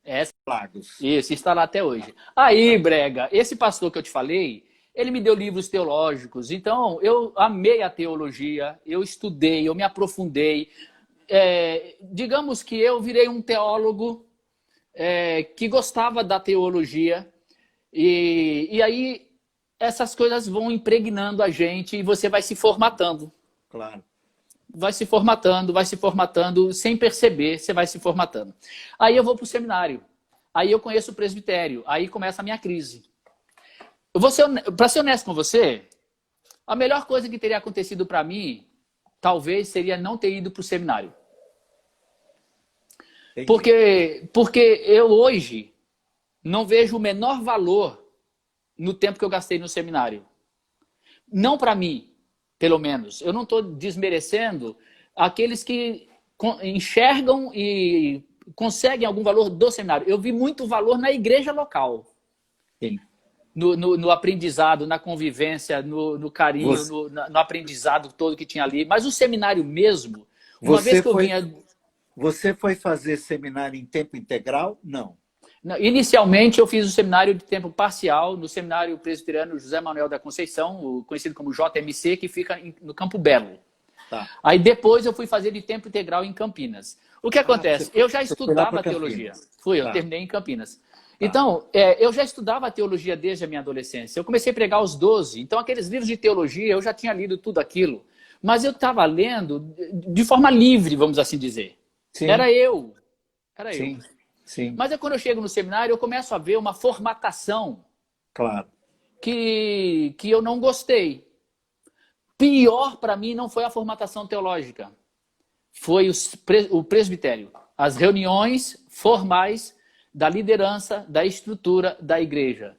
Lagos. Isso, está lá até hoje. Aí, Brega, esse pastor que eu te falei, ele me deu livros teológicos. Então, eu amei a teologia, eu estudei, eu me aprofundei. Digamos que eu virei um teólogo que gostava da teologia. E aí, essas coisas vão impregnando a gente e você vai se formatando. Claro. Vai se formatando, sem perceber, você vai se formatando. Aí eu vou para o seminário, aí eu conheço o presbitério, aí começa a minha crise. Para ser honesto com você, a melhor coisa que teria acontecido para mim, talvez, seria não ter ido para o seminário. Porque eu hoje não vejo o menor valor no tempo que eu gastei no seminário. Não para mim. Pelo menos. Eu não estou desmerecendo aqueles que enxergam e conseguem algum valor do seminário. Eu vi muito valor na igreja local. Sim. No aprendizado, na convivência, no carinho, no aprendizado todo que tinha ali. Mas o seminário mesmo, uma vez que eu vinha... Você foi fazer seminário em tempo integral? Não. Inicialmente, eu fiz o seminário de tempo parcial no Seminário Presbiteriano José Manuel da Conceição, conhecido como JMC, que fica no Campo Belo. Tá. Aí depois eu fui fazer de tempo integral em Campinas. O que acontece? Eu já estudava teologia. Eu terminei em Campinas. Tá. Então, eu já estudava teologia desde a minha adolescência. Eu comecei a pregar aos 12. Então, aqueles livros de teologia, eu já tinha lido tudo aquilo. Mas eu estava lendo de forma livre, vamos assim dizer. Sim. Era eu. Sim. Sim. Mas quando eu chego no seminário, eu começo a ver uma formatação que eu não gostei. Pior para mim não foi a formatação teológica. Foi o presbitério. As reuniões formais da liderança, da estrutura da igreja.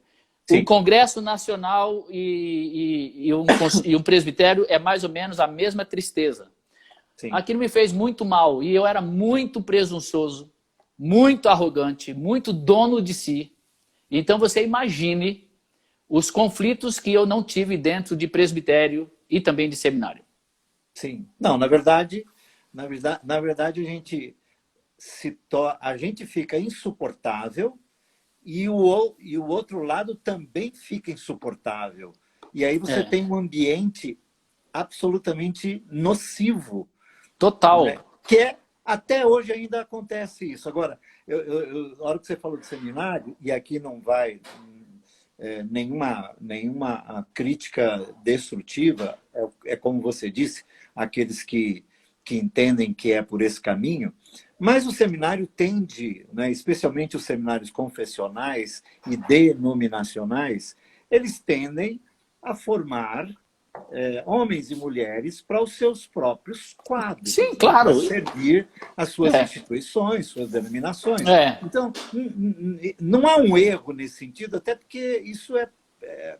Sim. O Congresso Nacional e um presbitério é mais ou menos a mesma tristeza. sim. Aquilo me fez muito mal e eu era muito presunçoso, muito arrogante, muito dono de si. Então você imagine os conflitos que eu não tive dentro de presbitério e também de seminário. Sim. Não, na verdade a gente fica insuportável e o outro lado também fica insuportável. E aí você É, tem um ambiente absolutamente nocivo, total. né? Que até hoje ainda acontece isso. Agora, na hora que você falou de seminário, e aqui não vai nenhuma crítica destrutiva, é como você disse, aqueles que entendem que é por esse caminho, mas o seminário tende, né, especialmente os seminários confessionais e denominacionais, eles tendem a formar homens e mulheres para os seus próprios quadros, Sim, né, para claro. servir as suas É, instituições, suas denominações. é, Então, não há um erro nesse sentido, até porque isso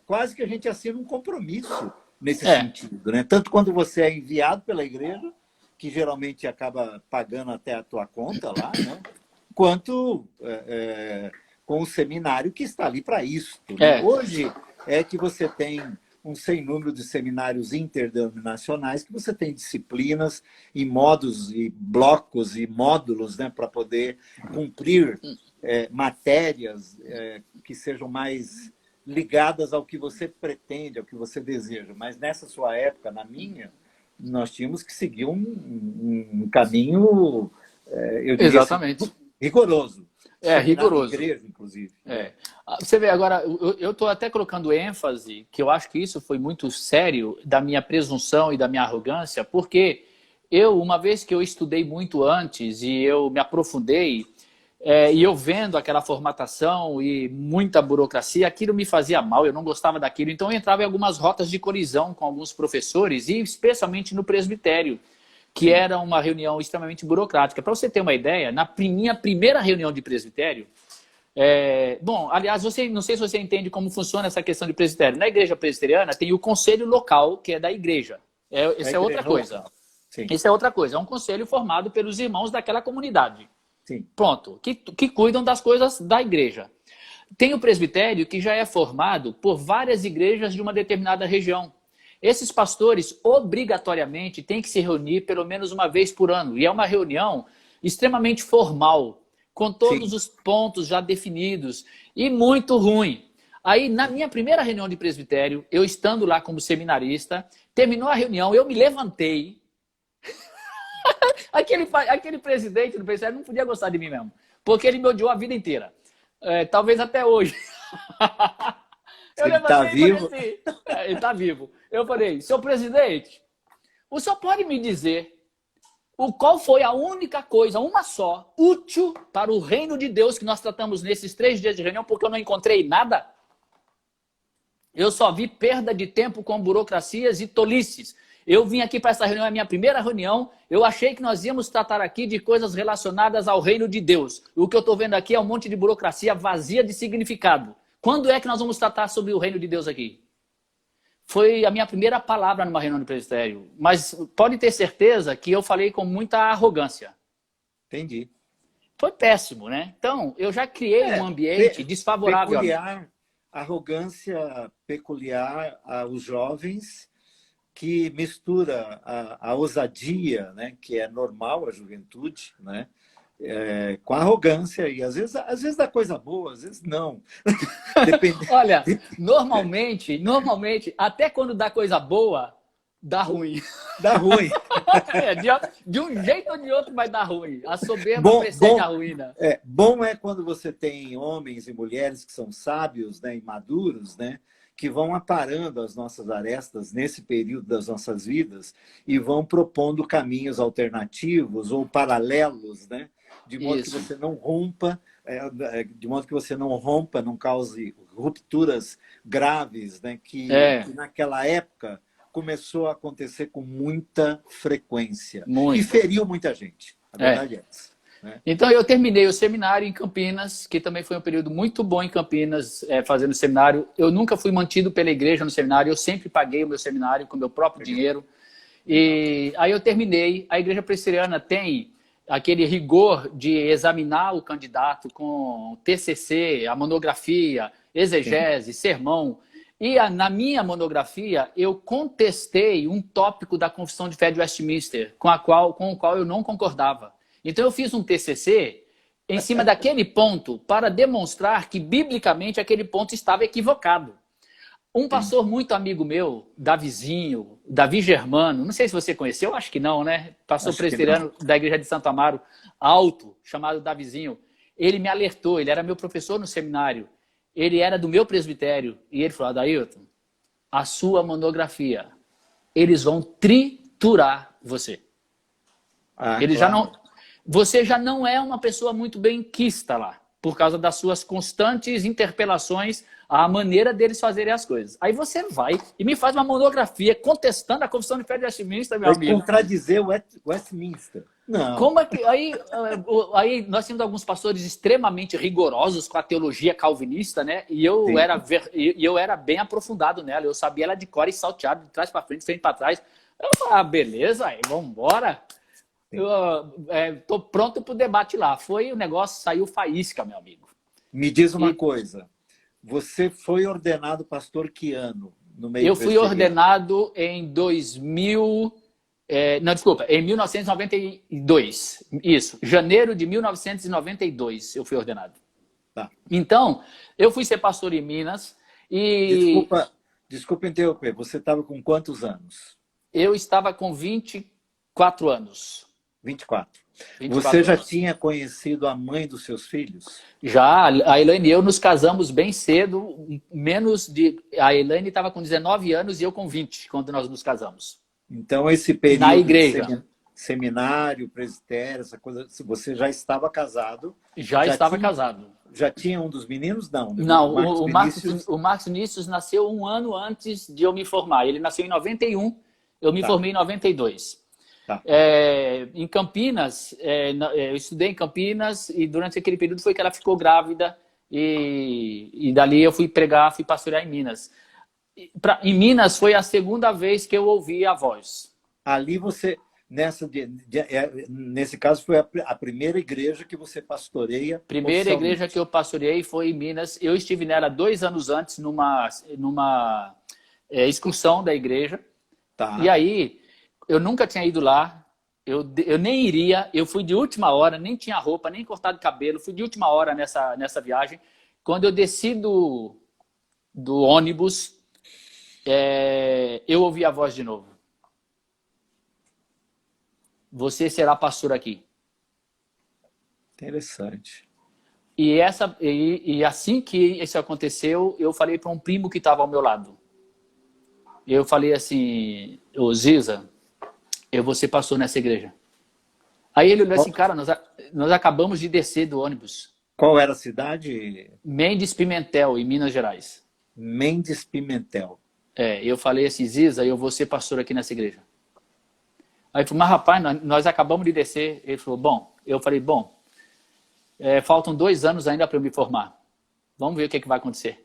quase que a gente assina um compromisso nesse é. sentido, né? Tanto quando você é enviado pela igreja, que geralmente acaba pagando até a tua conta lá, né? Quanto com o seminário que está ali para isso, né? É, Hoje é que você tem um sem número de seminários interdenominacionais, que você tem disciplinas e modos e blocos e módulos, né, para poder cumprir matérias que sejam mais ligadas ao que você pretende, ao que você deseja. Mas nessa sua época, na minha, nós tínhamos que seguir um caminho, eu diria assim, exatamente. rigoroso. É Seminário rigoroso. igreja, inclusive. É. Você vê agora, eu estou até colocando ênfase, que eu acho que isso foi muito sério, da minha presunção e da minha arrogância, porque eu, uma vez que eu estudei muito antes e eu me aprofundei, e eu vendo aquela formatação e muita burocracia, aquilo me fazia mal, eu não gostava daquilo, então eu entrava em algumas rotas de colisão com alguns professores, e especialmente no presbitério, que Sim. era uma reunião extremamente burocrática. Para você ter uma ideia, na minha primeira reunião de presbitério, bom, aliás, não sei se você entende como funciona essa questão de presbitério. Na igreja presbiteriana tem o conselho local, que é da igreja. Essa é outra coisa. Local. Sim, Isso é outra coisa. É um conselho formado pelos irmãos daquela comunidade. sim, Pronto. Que cuidam das coisas da igreja. Tem o presbitério que já é formado por várias igrejas de uma determinada região. Esses pastores, obrigatoriamente, têm que se reunir pelo menos uma vez por ano. E é uma reunião extremamente formal, com todos sim. os pontos já definidos, e muito ruim. Aí, na minha primeira reunião de presbitério, eu estando lá como seminarista, terminou a reunião, eu me levantei. Aquele presidente do presbitério não podia gostar de mim mesmo, porque ele me odiou a vida inteira. Talvez até hoje. Eu Se ele está levantei e falei vivo. assim, ele está vivo. Eu falei, senhor presidente, o senhor pode me dizer qual foi a única coisa, uma só, útil para o reino de Deus que nós tratamos nesses 3 dias de reunião, porque eu não encontrei nada? Eu só vi perda de tempo com burocracias e tolices. Eu vim aqui para essa reunião, é a minha primeira reunião, eu achei que nós íamos tratar aqui de coisas relacionadas ao reino de Deus. O que eu estou vendo aqui é um monte de burocracia vazia de significado. Quando é que nós vamos tratar sobre o reino de Deus aqui? Foi a minha primeira palavra numa reunião de presbitério. Mas pode ter certeza que eu falei com muita arrogância. Entendi. Foi péssimo, né? Então, eu já criei um ambiente desfavorável. Peculiar, arrogância peculiar aos jovens, que mistura a ousadia, né, que é normal à juventude, né, com a arrogância, e às vezes dá coisa boa, às vezes não. Depende. Olha, normalmente, até quando dá coisa boa, dá ruim. Dá ruim. De um jeito ou de outro vai dar ruim. A soberba Bom, precede a ruína. bom é quando você tem homens e mulheres que são sábios, né, e maduros, né, que vão aparando as nossas arestas nesse período das nossas vidas e vão propondo caminhos alternativos ou paralelos, né, de modo que você não rompa, não cause rupturas graves, né, que naquela época começou a acontecer com muita frequência. Muito. E feriu muita gente. A verdade é essa. Né? Então, eu terminei o seminário em Campinas, que também foi um período muito bom em Campinas, fazendo seminário. Eu nunca fui mantido pela igreja no seminário, eu sempre paguei o meu seminário com o meu próprio dinheiro. E aí eu terminei. A igreja presbiteriana tem aquele rigor de examinar o candidato com TCC, a monografia, Sim. exegese, sermão. E na minha monografia, eu contestei um tópico da Confissão de Fé de Westminster, com o qual eu não concordava. Então, eu fiz um TCC em cima daquele ponto para demonstrar que, biblicamente, aquele ponto estava equivocado. Um Sim. pastor muito amigo meu, Davizinho, Davi Germano, não sei se você conheceu, acho que não, né? Pastor Acho que não. presbiteriano da igreja de Santo Amaro, alto, chamado Davizinho. Ele me alertou, ele era meu professor no seminário, ele era do meu presbitério, e ele falou: Adailton, a sua monografia, eles vão triturar você. Ah, Ele já não, claro. você já não é uma pessoa muito benquista lá, por causa das suas constantes interpelações à maneira deles fazerem as coisas. Aí você vai e me faz uma monografia contestando a Confissão de Fé de Westminster, meu Vai amigo. contradizer o Westminster. Não. Como é que aí nós temos alguns pastores extremamente rigorosos com a teologia calvinista, né? E Sim. eu era bem aprofundado nela. Eu sabia ela de cor e salteado, de trás para frente para trás. Eu falei: beleza, aí vamos embora. Sim. Tô pronto para o debate lá. Foi o negócio, saiu faísca, meu amigo. Me diz uma E coisa. Você foi ordenado pastor que ano no meio eu fui presbiteriano? ordenado em 2000. Não, desculpa, em 1992. Isso, janeiro de 1992 eu fui ordenado. Tá. Então, eu fui ser pastor em Minas e Desculpa interromper. Você estava com quantos anos? eu estava com 24 anos. 24. Você 24 já anos. tinha conhecido a mãe dos seus filhos? Já, a Elaine e eu nos casamos bem cedo, a Elaine estava com 19 anos e eu com 20, quando nós nos casamos. Então, esse Na período de igreja. seminário, presbitério, essa coisa, você já estava casado? Já Já estava tinha, casado. já tinha um dos meninos? Não, né? Não, O Marcos Vinícius. o Marcos Vinícius nasceu um ano antes de eu me formar. Ele nasceu em 91, eu me Tá, formei em 92. tá. Em Campinas, eu estudei em Campinas e durante aquele período foi que ela ficou grávida e dali eu fui pastorear em Minas. Em Minas foi a segunda vez que eu ouvi a voz. Ali você, nesse caso, foi a primeira igreja que você pastoreia Primeira igreja que oficialmente. eu pastoreei foi em Minas. Eu estive nela 2 anos antes numa excursão da igreja. E Tá. aí, eu nunca tinha ido lá, eu nem iria, eu fui de última hora, nem tinha roupa, nem cortado cabelo, fui de última hora nessa viagem. Quando eu desci do ônibus, eu ouvi a voz de novo. Você será pastor aqui. Interessante. E assim que isso aconteceu, eu falei para um primo que estava ao meu lado. Eu falei assim: ô Ziza, eu vou ser pastor nessa igreja. Aí ele olhou assim: cara, nós acabamos de descer do ônibus. Qual era a cidade? Mendes Pimentel, em Minas Gerais. Mendes Pimentel. Eu falei assim: Ziza, eu vou ser pastor aqui nessa igreja. Aí ele falou: mas rapaz, nós acabamos de descer. Ele falou: bom. Eu falei: bom, faltam 2 anos ainda para eu me formar. Vamos ver o que vai acontecer.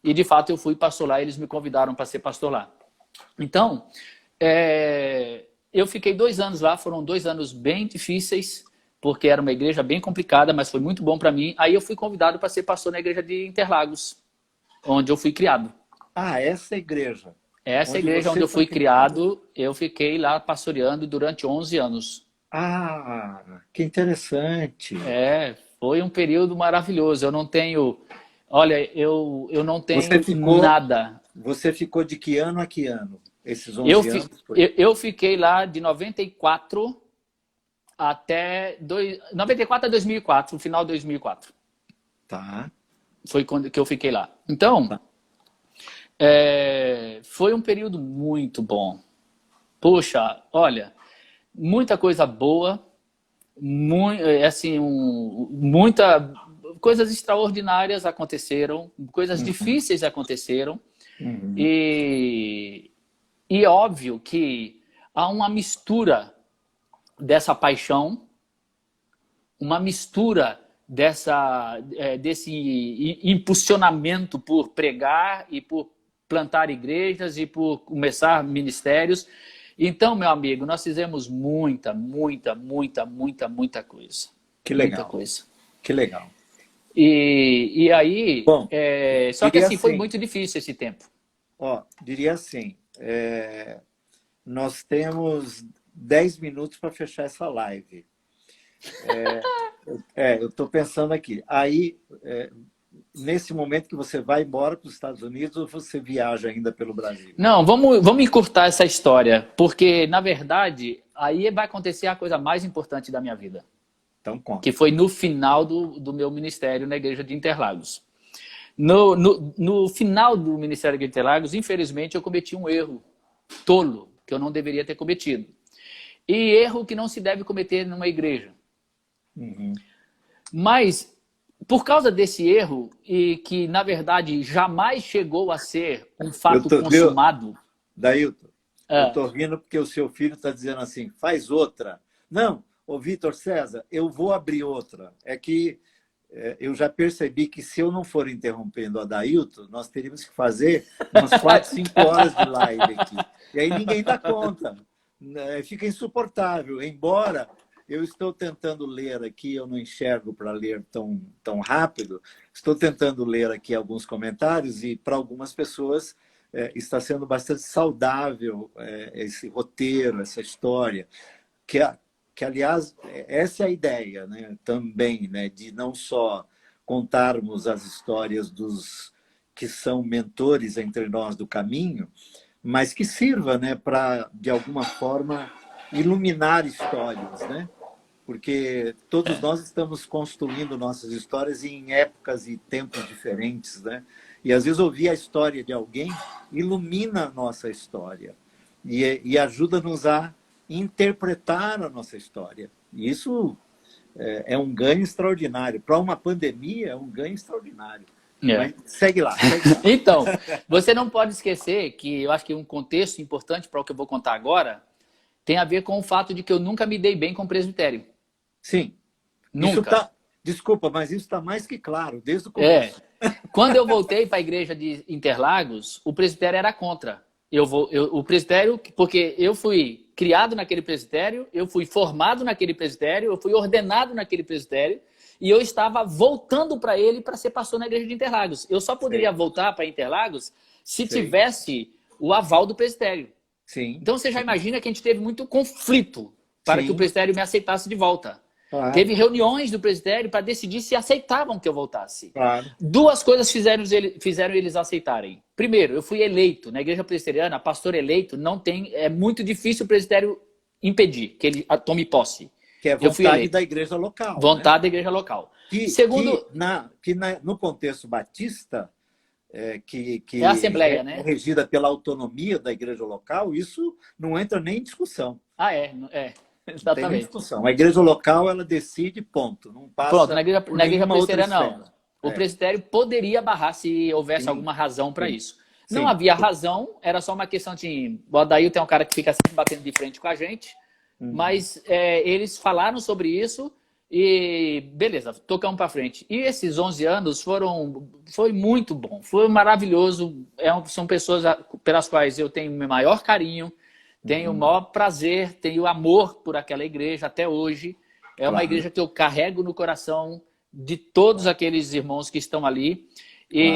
E de fato eu fui pastor lá, eles me convidaram para ser pastor lá. Então, eu fiquei 2 anos lá, foram 2 anos bem difíceis, porque era uma igreja bem complicada, mas foi muito bom para mim. Aí eu fui convidado para ser pastor na igreja de Interlagos, onde eu fui criado. Ah, essa igreja. Essa igreja onde eu fui criado, eu fiquei lá pastoreando durante 11 anos. Ah, que interessante. Foi um período maravilhoso. Eu não tenho... Olha, eu não Você tenho ficou, nada. você ficou de que ano a que ano? Esses 11 anos? Eu fiquei lá de 94 até 94 a 2004, no final de 2004. Tá. Foi quando que eu fiquei lá. Então, Tá. foi um período muito bom. Poxa, olha, muita coisa boa, coisas extraordinárias aconteceram, coisas difíceis aconteceram. Uhum. E óbvio que há uma mistura dessa paixão, uma mistura desse impulsionamento por pregar e por plantar igrejas e por começar ministérios, Então, meu amigo, nós fizemos muita, muita, muita, muita, muita coisa. Que Muita legal, coisa. que legal. E aí, Bom, só que diria assim, foi assim, muito difícil esse tempo. diria assim, nós temos 10 minutos para fechar essa live. Eu estou pensando aqui. Aí, nesse momento que você vai embora para os Estados Unidos ou você viaja ainda pelo Brasil? Não, vamos encurtar essa história, porque, na verdade, aí vai acontecer a coisa mais importante da minha vida, Então, que conta. foi no final do meu ministério na igreja de Interlagos. No final do ministério de Interlagos, infelizmente, eu cometi um erro tolo, que eu não deveria ter cometido. E erro que não se deve cometer numa igreja. Uhum. Mas, por causa desse erro, e que, na verdade, jamais chegou a ser um fato Viu, consumado... Dailton? Eu Ah, estou rindo porque o seu filho está dizendo assim, faz outra. Não, ô Vitor César, eu vou abrir outra. É que eu já percebi que se eu não for interrompendo a Dailton, nós teríamos que fazer umas 4, 5 horas de live aqui. E aí ninguém dá conta. Fica insuportável. Embora eu estou tentando ler aqui, eu não enxergo para ler tão rápido, estou tentando ler aqui alguns comentários e para algumas pessoas está sendo bastante saudável esse roteiro, essa história, que aliás, essa é a ideia, né? Também, né? De não só contarmos as histórias dos que são mentores entre nós do caminho, mas que sirva, né, para, de alguma forma, iluminar histórias, né? Porque todos nós estamos construindo nossas histórias em épocas e tempos diferentes, né? E às vezes ouvir a história de alguém ilumina a nossa história e ajuda-nos a interpretar a nossa história. E isso é um ganho extraordinário. Para uma pandemia, é um ganho extraordinário. é. Mas segue lá, segue lá. Então, você não pode esquecer que eu acho que um contexto importante para o que eu vou contar agora tem a ver com o fato de que eu nunca me dei bem com o presbitério. Sim, isso Nunca. está. Desculpa, mas isso está mais que claro, desde o É. começo. Quando eu voltei para a igreja de Interlagos, o presbitério era contra. O presbitério, porque eu fui criado naquele presbitério, eu fui formado naquele presbitério, eu fui ordenado naquele presbitério, e eu estava voltando para ele para ser pastor na igreja de Interlagos. Eu só poderia Sei, voltar para Interlagos se sei. tivesse o aval do presbitério. Sim, Então você já imagina que a gente teve muito conflito para que o sim, presbitério me aceitasse de volta. claro, Teve reuniões do presbitério para decidir se aceitavam que eu voltasse. claro. Duas coisas fizeram eles aceitarem. Primeiro, eu fui eleito na igreja presbiteriana, pastor eleito, não tem, é muito difícil o presbitério impedir que ele tome posse. Que é Eu fui vontade eleito. da igreja local, né? Vontade da igreja local. Segundo, No contexto batista, é a que assembleia, é né? regida pela autonomia da igreja local, isso não entra nem em discussão. Ah, Não tem nem exatamente. discussão. A igreja local, ela decide, ponto. Não Pronto, passa por na igreja nenhuma outra presbiteriana esfera. não. O presbitério poderia barrar se houvesse Sim, alguma razão para sim, isso. Não sim. havia razão, era só uma questão de... O Adair é um cara que fica sempre batendo de frente com a gente, Uhum. mas eles falaram sobre isso e beleza, tocamos para frente. E esses 11 anos foi muito bom, foi maravilhoso. São pessoas pelas quais eu tenho o meu maior carinho, tenho o Uhum. maior prazer, tenho amor por aquela igreja até hoje. É uma Claro, igreja que eu carrego no coração de todos aqueles irmãos que estão ali. claro.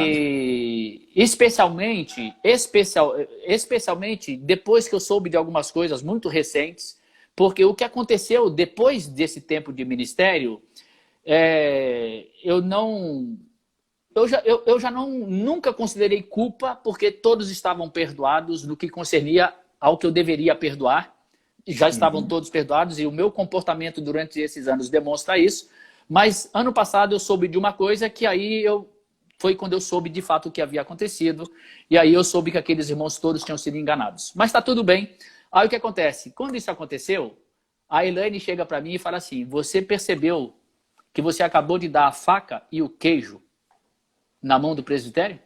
E especialmente depois que eu soube de algumas coisas muito recentes, porque o que aconteceu depois desse tempo de ministério, eu já não, nunca considerei culpa, porque todos estavam perdoados no que concernia ao que eu deveria perdoar. Já estavam Uhum. todos perdoados e o meu comportamento durante esses anos demonstra isso. Mas ano passado eu soube de uma coisa que foi quando eu soube de fato o que havia acontecido. E aí eu soube que aqueles irmãos todos tinham sido enganados. Mas está tudo bem. Aí o que acontece? Quando isso aconteceu, a Elaine chega para mim e fala assim: você percebeu que você acabou de dar a faca e o queijo na mão do presbitério?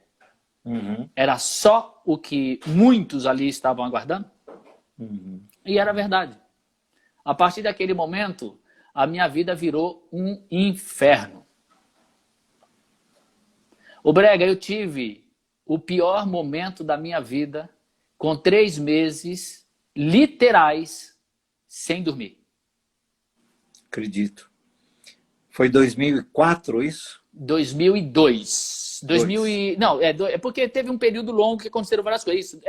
Uhum. Era só o que muitos ali estavam aguardando? Uhum. E era verdade. A partir daquele momento, a minha vida virou um inferno. O Brega, eu tive o pior momento da minha vida com 3 meses literais sem dormir. Acredito. Foi 2004 isso? 2002. 2000 e... Não, é porque teve um período longo que aconteceram várias coisas.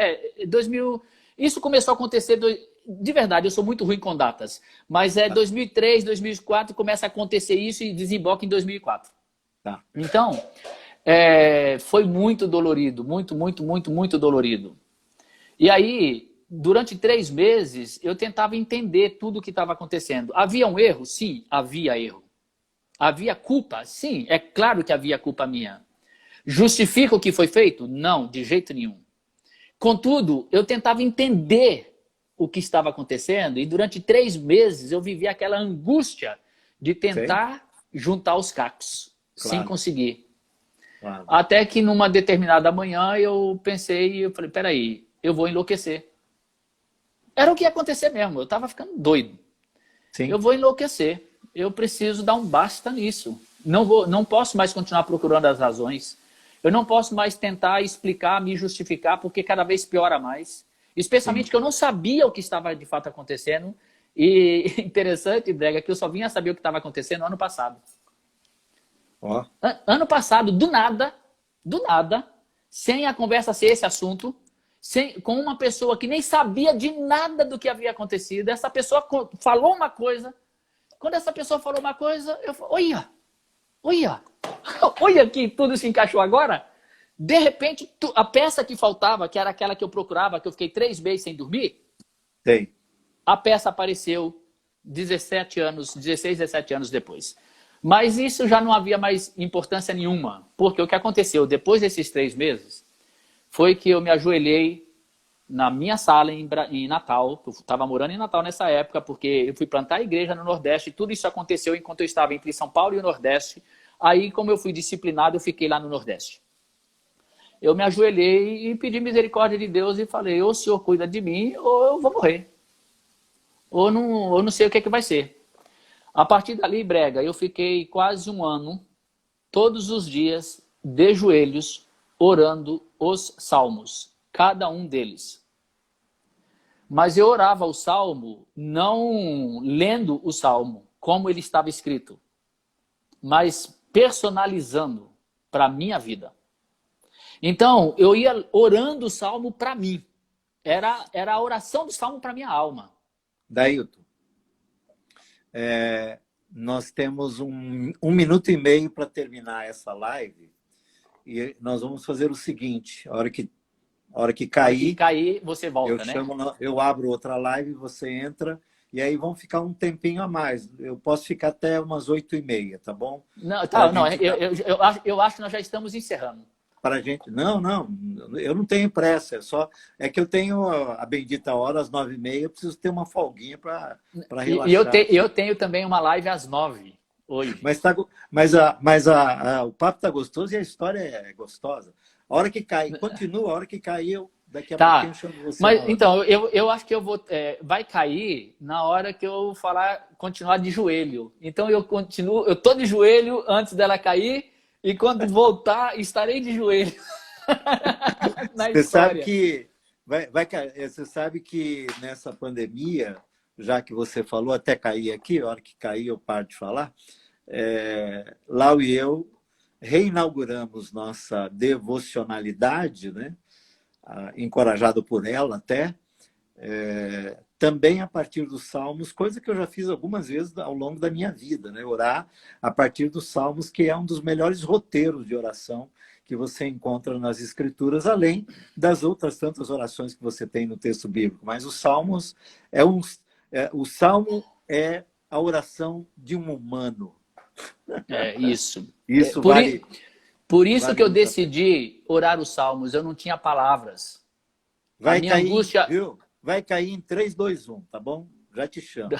2000... Isso começou a acontecer... De verdade, eu sou muito ruim com datas. Mas 2003, 2004 começa a acontecer isso e desemboca em 2004. Tá. Então, foi muito dolorido. Muito, muito, muito, muito dolorido. E aí, durante 3 meses, eu tentava entender tudo o que estava acontecendo. Havia um erro? Sim, havia erro. Havia culpa? Sim, é claro que havia culpa minha. Justifica o que foi feito? Não, de jeito nenhum. Contudo, eu tentava entender o que estava acontecendo e durante 3 meses eu vivia aquela angústia de tentar juntar os cacos, sem conseguir. Claro. Até que numa determinada manhã eu pensei, eu falei, peraí, eu vou enlouquecer. Era o que ia acontecer mesmo, eu estava ficando doido. Sim. Eu vou enlouquecer. Eu preciso dar um basta nisso. Não posso mais continuar procurando as razões. Eu não posso mais tentar explicar, me justificar, porque cada vez piora mais. Especialmente que eu não sabia o que estava de fato acontecendo. E interessante, Brega, que eu só vinha saber o que estava acontecendo ano passado. Ó. Ano passado, do nada, sem a conversa ser esse assunto, com uma pessoa que nem sabia de nada do que havia acontecido, essa pessoa falou uma coisa. Quando essa pessoa falou uma coisa, eu falei, olha que tudo se encaixou agora. De repente, a peça que faltava, que era aquela que eu procurava, que eu fiquei 3 meses sem dormir, Sei. a peça apareceu 16, 17 anos depois. Mas isso já não havia mais importância nenhuma, porque o que aconteceu depois desses 3 meses foi que eu me ajoelhei na minha sala em Natal. Eu estava morando em Natal nessa época, porque eu fui plantar a igreja no Nordeste. E tudo isso aconteceu enquanto eu estava entre São Paulo e o Nordeste. Aí, como eu fui disciplinado, eu fiquei lá no Nordeste. Eu me ajoelhei e pedi misericórdia de Deus e falei, ou o Senhor cuida de mim, ou eu vou morrer. Ou não sei o que vai ser. A partir dali, Brega, eu fiquei quase 1 ano, todos os dias, de joelhos, orando os salmos. Cada um deles. Mas eu orava o salmo não lendo o salmo como ele estava escrito, mas personalizando para a minha vida. Então, eu ia orando o salmo para mim. Era a oração do salmo para minha alma. Dailton, nós temos 1 minuto e meio para terminar essa live e nós vamos fazer o seguinte, a hora que cair, você volta, né? Eu abro outra live, você entra, e aí vamos ficar um tempinho a mais. Eu posso ficar até umas 8h30, tá bom? Não, eu acho que nós já estamos encerrando. Para a gente... Não, eu não tenho pressa. É que eu tenho a bendita hora às 9h30, eu preciso ter uma folguinha para relaxar. E eu tenho também uma live às 9h hoje. Mas o papo tá gostoso e a história é gostosa. A hora que cai, continua, a hora que cair, daqui a pouquinho eu chamo você. Mas então, eu acho que eu vou. Vai cair na hora que eu continuar de joelho. Então eu tô de joelho antes dela cair, e quando voltar, estarei de joelho. Você sabe que você sabe que nessa pandemia, já que você falou, até cair aqui, a hora que cair eu paro de falar, Lau e eu reinauguramos nossa devocionalidade, né? Encorajado por ela até, também a partir dos Salmos, coisa que eu já fiz algumas vezes ao longo da minha vida, né? Orar a partir dos Salmos, que é um dos melhores roteiros de oração que você encontra nas Escrituras, além das outras tantas orações que você tem no texto bíblico. Mas os Salmos o Salmo é a oração de um humano. Isso. Vale. Por isso que eu decidi orar os salmos. Eu não tinha palavras. Vai cair, viu? Vai cair em 3, 2, 1, tá bom? Já te chamo.